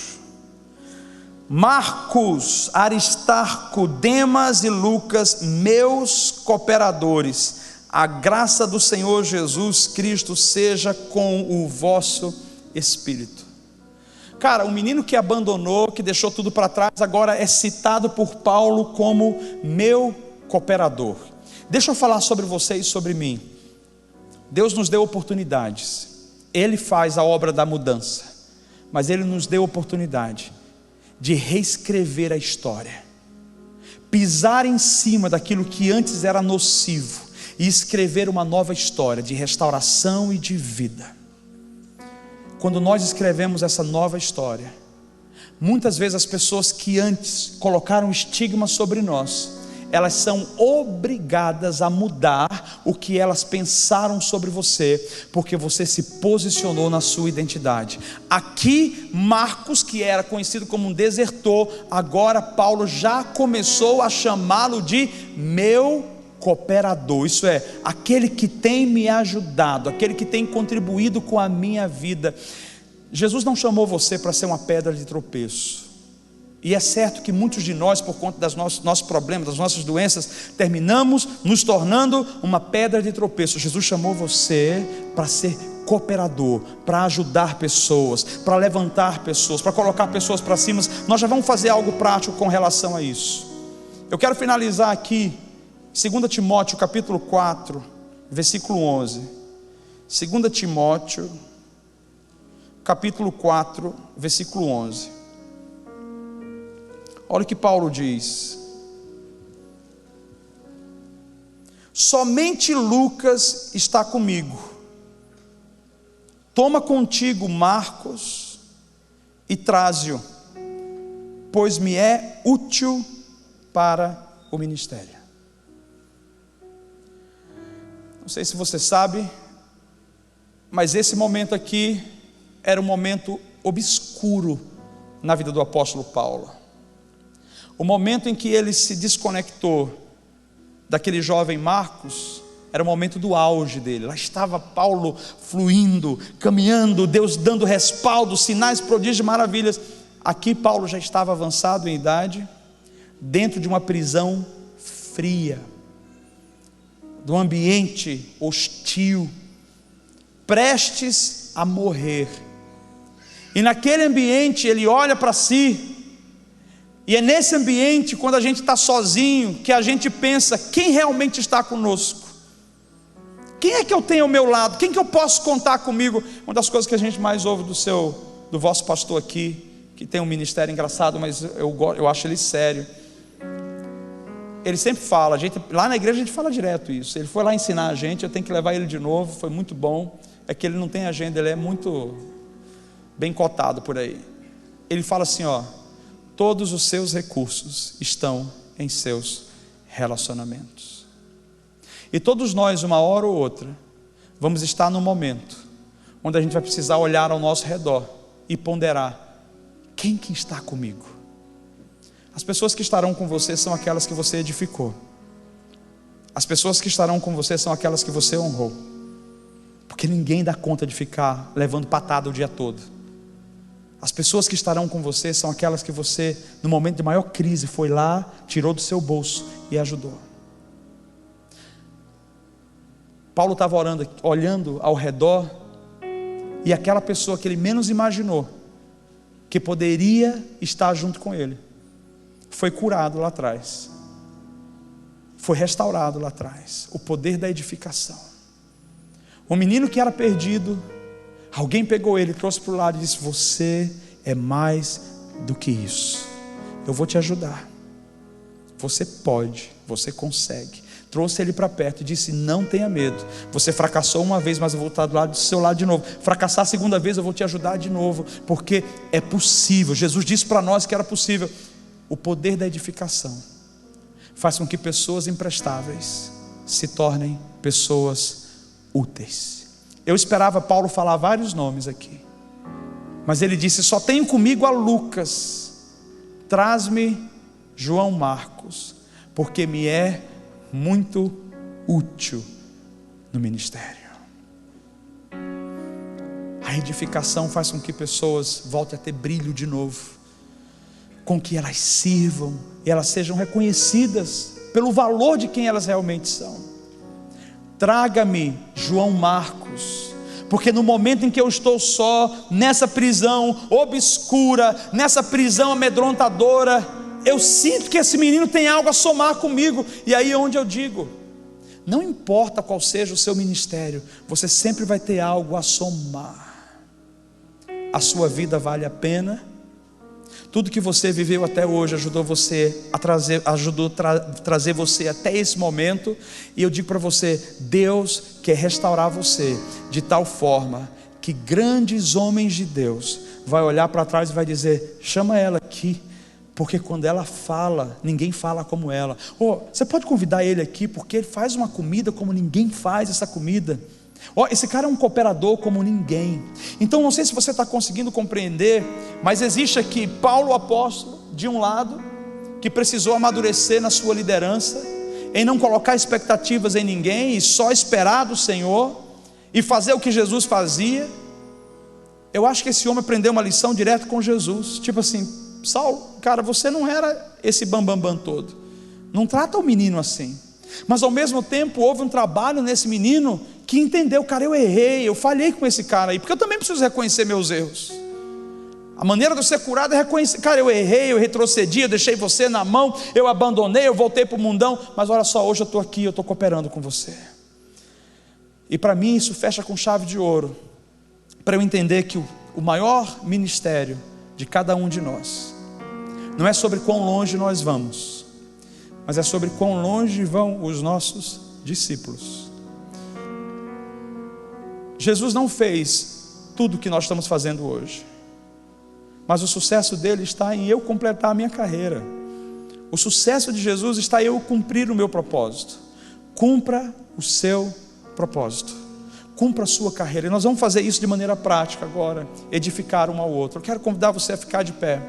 Marcos, Aristarco, Demas e Lucas, meus cooperadores, a graça do Senhor Jesus Cristo seja com o vosso espírito. Cara, um menino que abandonou, que deixou tudo para trás, agora é citado por Paulo como meu cooperador. Deixa eu falar sobre você e sobre mim. Deus nos deu oportunidades, Ele faz a obra da mudança, mas Ele nos deu oportunidade de reescrever a história, pisar em cima daquilo que antes era nocivo e escrever uma nova história de restauração e de vida. Quando nós escrevemos essa nova história, muitas vezes as pessoas que antes colocaram estigma sobre nós, elas são obrigadas a mudar o que elas pensaram sobre você, porque você se posicionou na sua identidade. Aqui Marcos, que era conhecido como um desertor, agora Paulo já começou a chamá-lo de meu cooperador, isso é, aquele que tem me ajudado, aquele que tem contribuído com a minha vida. Jesus não chamou você para ser uma pedra de tropeço. E é certo que muitos de nós, por conta dos nossos problemas, das nossas doenças, terminamos nos tornando uma pedra de tropeço. Jesus chamou você para ser cooperador, para ajudar pessoas, para levantar pessoas, para colocar pessoas para cima. Nós já vamos fazer algo prático com relação a isso. Eu quero finalizar aqui, 2 Timóteo capítulo 4, versículo 11. 2 Timóteo capítulo 4, versículo 11. Olha o que Paulo diz: somente Lucas está comigo, toma contigo Marcos e traze-o, pois me é útil para o ministério. Não sei se você sabe, mas esse momento aqui era um momento obscuro na vida do apóstolo Paulo. O momento em que ele se desconectou daquele jovem Marcos era o momento do auge dele. Lá estava Paulo fluindo, caminhando, Deus dando respaldo, sinais, prodígios e maravilhas. Aqui Paulo já estava avançado em idade, dentro de uma prisão fria, de um ambiente hostil, prestes a morrer. E naquele ambiente ele olha para si. E é nesse ambiente, quando a gente está sozinho, que a gente pensa, quem realmente está conosco? Quem é que eu tenho ao meu lado? Quem que eu posso contar comigo? Uma das coisas que a gente mais ouve do vosso pastor aqui, que tem um ministério engraçado, mas eu acho ele sério. Ele sempre fala, lá na igreja a gente fala direto isso. Ele foi lá ensinar a gente, eu tenho que levar ele de novo, foi muito bom. É que ele não tem agenda, ele é muito bem cotado por aí. Ele fala assim, todos os seus recursos estão em seus relacionamentos. E todos nós, uma hora ou outra, vamos estar num momento onde a gente vai precisar olhar ao nosso redor e ponderar: quem que está comigo? As pessoas que estarão com você são aquelas que você edificou. As pessoas que estarão com você são aquelas que você honrou. Porque ninguém dá conta de ficar levando patada o dia todo. As pessoas que estarão com você são aquelas que você, no momento de maior crise, foi lá, tirou do seu bolso e ajudou. Paulo estava olhando ao redor, e aquela pessoa que ele menos imaginou que poderia estar junto com ele, foi curado lá atrás, foi restaurado lá atrás. O poder da edificação. Um menino que era perdido, alguém pegou ele, trouxe para o lado e disse: você é mais do que isso, eu vou te ajudar, você pode, você consegue. Trouxe ele para perto e disse: não tenha medo, você fracassou uma vez, mas eu vou estar do seu lado de novo. Fracassar a segunda vez, eu vou te ajudar de novo, porque é possível. Jesus disse para nós que era possível. O poder da edificação faz com que pessoas imprestáveis se tornem pessoas úteis. Eu esperava Paulo falar vários nomes aqui, Mas ele disse: só tenho comigo a Lucas, traz-me João Marcos, porque me é muito útil no ministério. A edificação faz com que pessoas voltem a ter brilho de novo, com que elas sirvam e elas sejam reconhecidas pelo valor de quem elas realmente são. Traga-me João Marcos, porque no momento em que eu estou só, nessa prisão obscura, nessa prisão amedrontadora, eu sinto que esse menino tem algo a somar comigo. E aí é onde eu digo: não importa qual seja o seu ministério, você sempre vai ter algo a somar. A sua vida vale a pena. Tudo que você viveu até hoje ajudou trazer você até esse momento. E eu digo para você: Deus quer restaurar você de tal forma que grandes homens de Deus vai olhar para trás e vai dizer: chama ela aqui, porque quando ela fala, ninguém fala como ela. Você pode convidar ele aqui, porque ele faz uma comida como ninguém faz essa comida. Esse cara é um cooperador como ninguém. Então não sei se você está conseguindo compreender, mas existe aqui Paulo, o apóstolo, de um lado, que precisou amadurecer na sua liderança, em não colocar expectativas em ninguém, e só esperar do Senhor, e fazer o que Jesus fazia. Eu acho que esse homem aprendeu uma lição direto com Jesus, tipo assim: Saulo, cara, você não era esse bambambam todo, não trata o menino assim. Mas ao mesmo tempo houve um trabalho nesse menino que entendeu: cara, eu errei, eu falhei com esse cara aí, porque eu também preciso reconhecer meus erros. A maneira de eu ser curado é reconhecer: cara, eu errei, eu retrocedi, eu deixei você na mão, eu abandonei, eu voltei para o mundão, mas olha só, hoje eu estou aqui, eu estou cooperando com você. E para mim isso fecha com chave de ouro, para eu entender que o maior ministério de cada um de nós não é sobre quão longe nós vamos, mas é sobre quão longe vão os nossos discípulos. Jesus não fez tudo o que nós estamos fazendo hoje, mas o sucesso dele está em eu completar a minha carreira. O sucesso de Jesus está em eu cumprir o meu propósito. Cumpra o seu propósito, cumpra a sua carreira. E nós vamos fazer isso de maneira prática agora, edificar um ao outro. Eu quero convidar você a ficar de pé.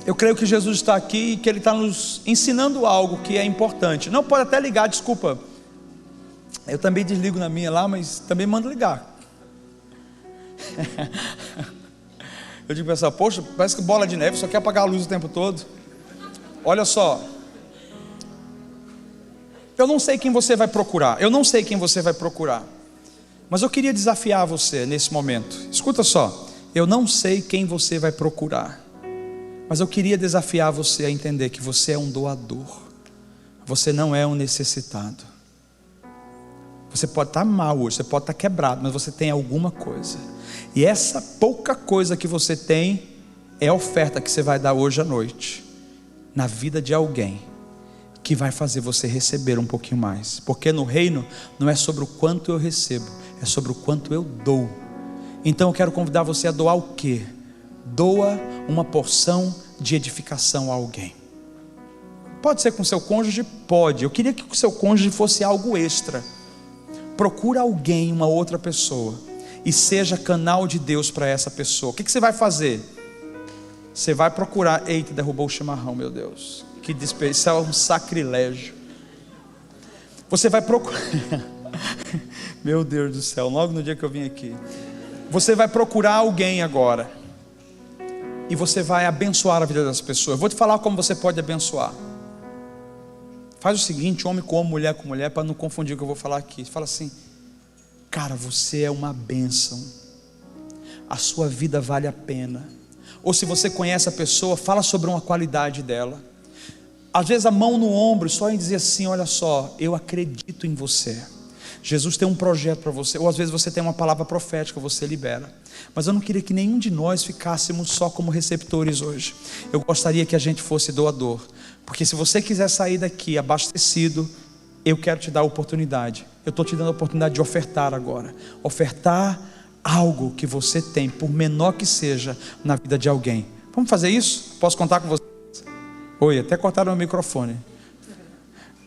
Eu creio que Jesus está aqui e que Ele está nos ensinando algo que é importante. Não, pode até ligar, desculpa. Eu também desligo na minha lá, mas também mando ligar. Eu digo para pessoal: poxa, parece que bola de neve, só quer apagar a luz o tempo todo. Olha só, eu não sei quem você vai procurar, mas eu queria desafiar você nesse momento. Escuta só, eu não sei quem você vai procurar, mas eu queria desafiar você a entender que você é um doador. Você não é um necessitado. Você pode estar mal hoje, você pode estar quebrado, mas você tem alguma coisa. E essa pouca coisa que você tem é a oferta que você vai dar hoje à noite na vida de alguém que vai fazer você receber um pouquinho mais. Porque no reino não é sobre o quanto eu recebo, é sobre o quanto eu dou. Então eu quero convidar você a doar o quê? Doa uma porção de edificação a alguém. Pode ser com seu cônjuge? Pode. Eu queria que o seu cônjuge fosse algo extra. Procura alguém, uma outra pessoa, e seja canal de Deus para essa pessoa. O que você vai fazer? Você vai procurar. Eita, derrubou o chimarrão, meu Deus, que desperdício, é um sacrilégio. Você vai procurar. Meu Deus do céu, logo no dia que eu vim aqui, você vai procurar alguém agora, e você vai abençoar a vida das pessoas. Eu vou te falar como você pode abençoar. Faz o seguinte: homem com homem, mulher com mulher, para não confundir o que eu vou falar aqui. Fala assim: cara, você é uma bênção, a sua vida vale a pena. Ou se você conhece a pessoa, fala sobre uma qualidade dela. Às vezes a mão no ombro, só em dizer assim: olha só, eu acredito em você, Jesus tem um projeto para você. Ou às vezes você tem uma palavra profética, você libera. Mas eu não queria que nenhum de nós ficássemos só como receptores hoje. Eu gostaria que a gente fosse doador. Porque se você quiser sair daqui abastecido, eu quero te dar a oportunidade. Eu estou te dando a oportunidade de ofertar agora. Ofertar algo que você tem, por menor que seja, na vida de alguém. Vamos fazer isso? Posso contar com vocês? Oi, até cortaram o microfone.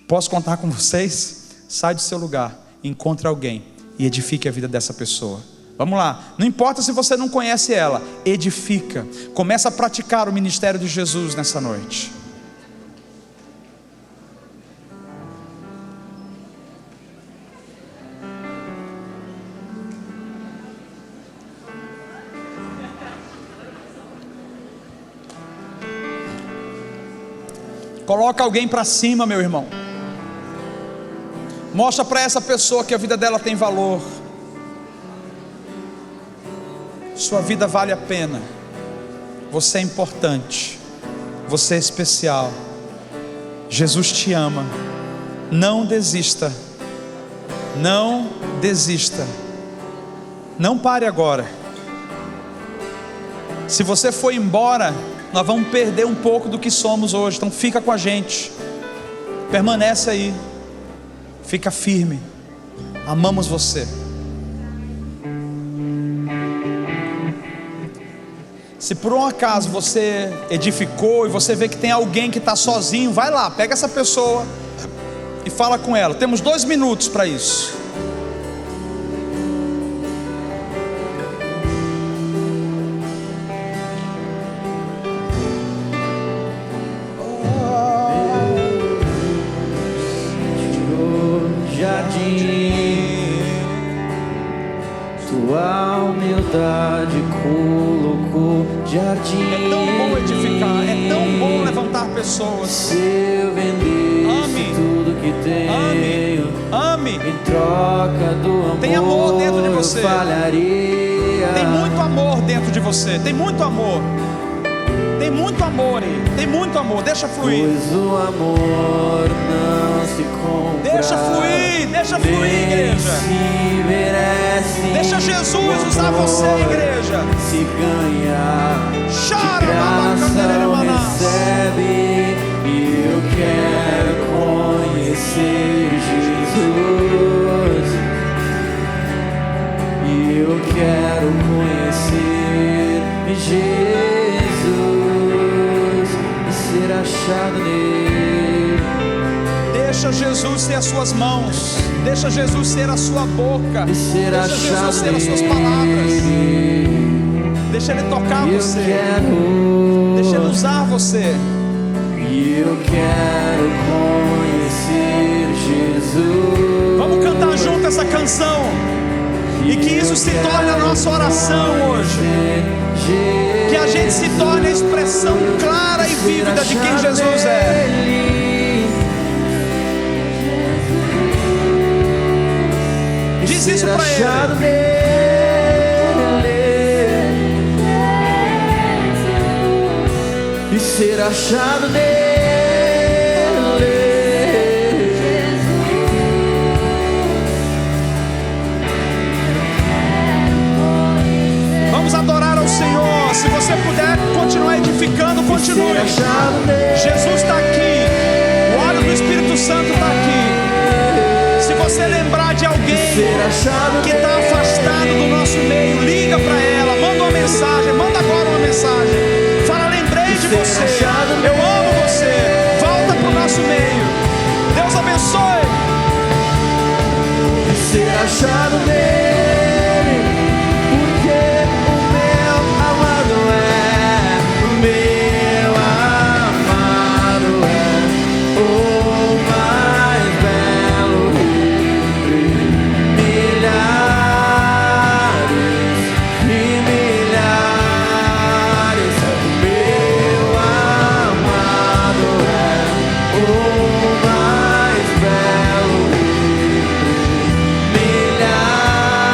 Posso contar com vocês? Sai do seu lugar, encontre alguém e edifique a vida dessa pessoa. Vamos lá, não importa se você não conhece ela, edifica, começa a praticar o ministério de Jesus nessa noite. Coloca alguém para cima, meu irmão. Mostra para essa pessoa que a vida dela tem valor. Sua vida vale a pena. Você é importante. Você é especial. Jesus te ama. Não desista. Não desista. Não pare agora. Se você for embora, nós vamos perder um pouco do que somos hoje. Então fica com a gente. Permanece aí. Fica firme. Amamos você. Se por um acaso você edificou e você vê que tem alguém que está sozinho, vai lá, pega essa pessoa e fala com ela. Temos 2 minutos para isso. Tua humildade colocou jardim. É tão bom edificar, é tão bom levantar pessoas. Se eu vendesse tudo que tenho, ame. em troca do amor, tem amor dentro de você. Falharia. Tem muito amor dentro de você. Tem muito amor. Tem muito amor aí. Tem muito amor. Deixa fluir. Pois o amor não se compra. Deixa fluir, igreja. Deixa Jesus usar você, igreja. Se ganhar, Chara, não recebe. E eu quero conhecer Jesus. E eu quero conhecer Jesus e ser achado nele. Deixa Jesus ser as suas mãos. Deixa Jesus ser a sua boca. Deixa Jesus ser as suas palavras. Deixa Ele tocar você. Deixa Ele usar você. E eu quero conhecer Jesus. Vamos cantar junto essa canção. E que isso se torne a nossa oração hoje. Que a gente se torne a expressão clara e vívida de quem Jesus é. Diz isso pra Ele. E ser achado nele. Vamos adorar ao Senhor. Se você puder continuar edificando, continue. Jesus está aqui. O óleo do Espírito Santo está aqui. Se você lembrar de alguém que está afastado do nosso meio, liga para ela, manda uma mensagem, manda agora uma mensagem. Fala, lembrei de você, eu amo você, volta para o nosso meio. Deus abençoe. Ser achado nele, porque o meu amado é, o meu amado é o mais belo entre milhares e milhares. O meu amado é o mais belo entre milhares.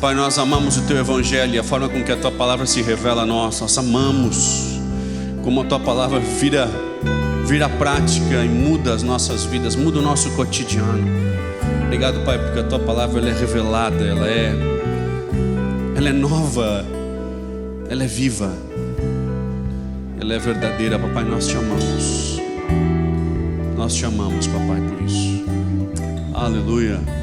Pai, nós amamos o Teu Evangelho e a forma com que a Tua palavra se revela a nós. Nós amamos como a Tua palavra vira prática e muda as nossas vidas, muda o nosso cotidiano. Obrigado, Pai, porque a Tua palavra ela é revelada, ela é nova, ela é viva, ela é verdadeira. Papai, nós te amamos. Nós te amamos, papai, por isso. Aleluia.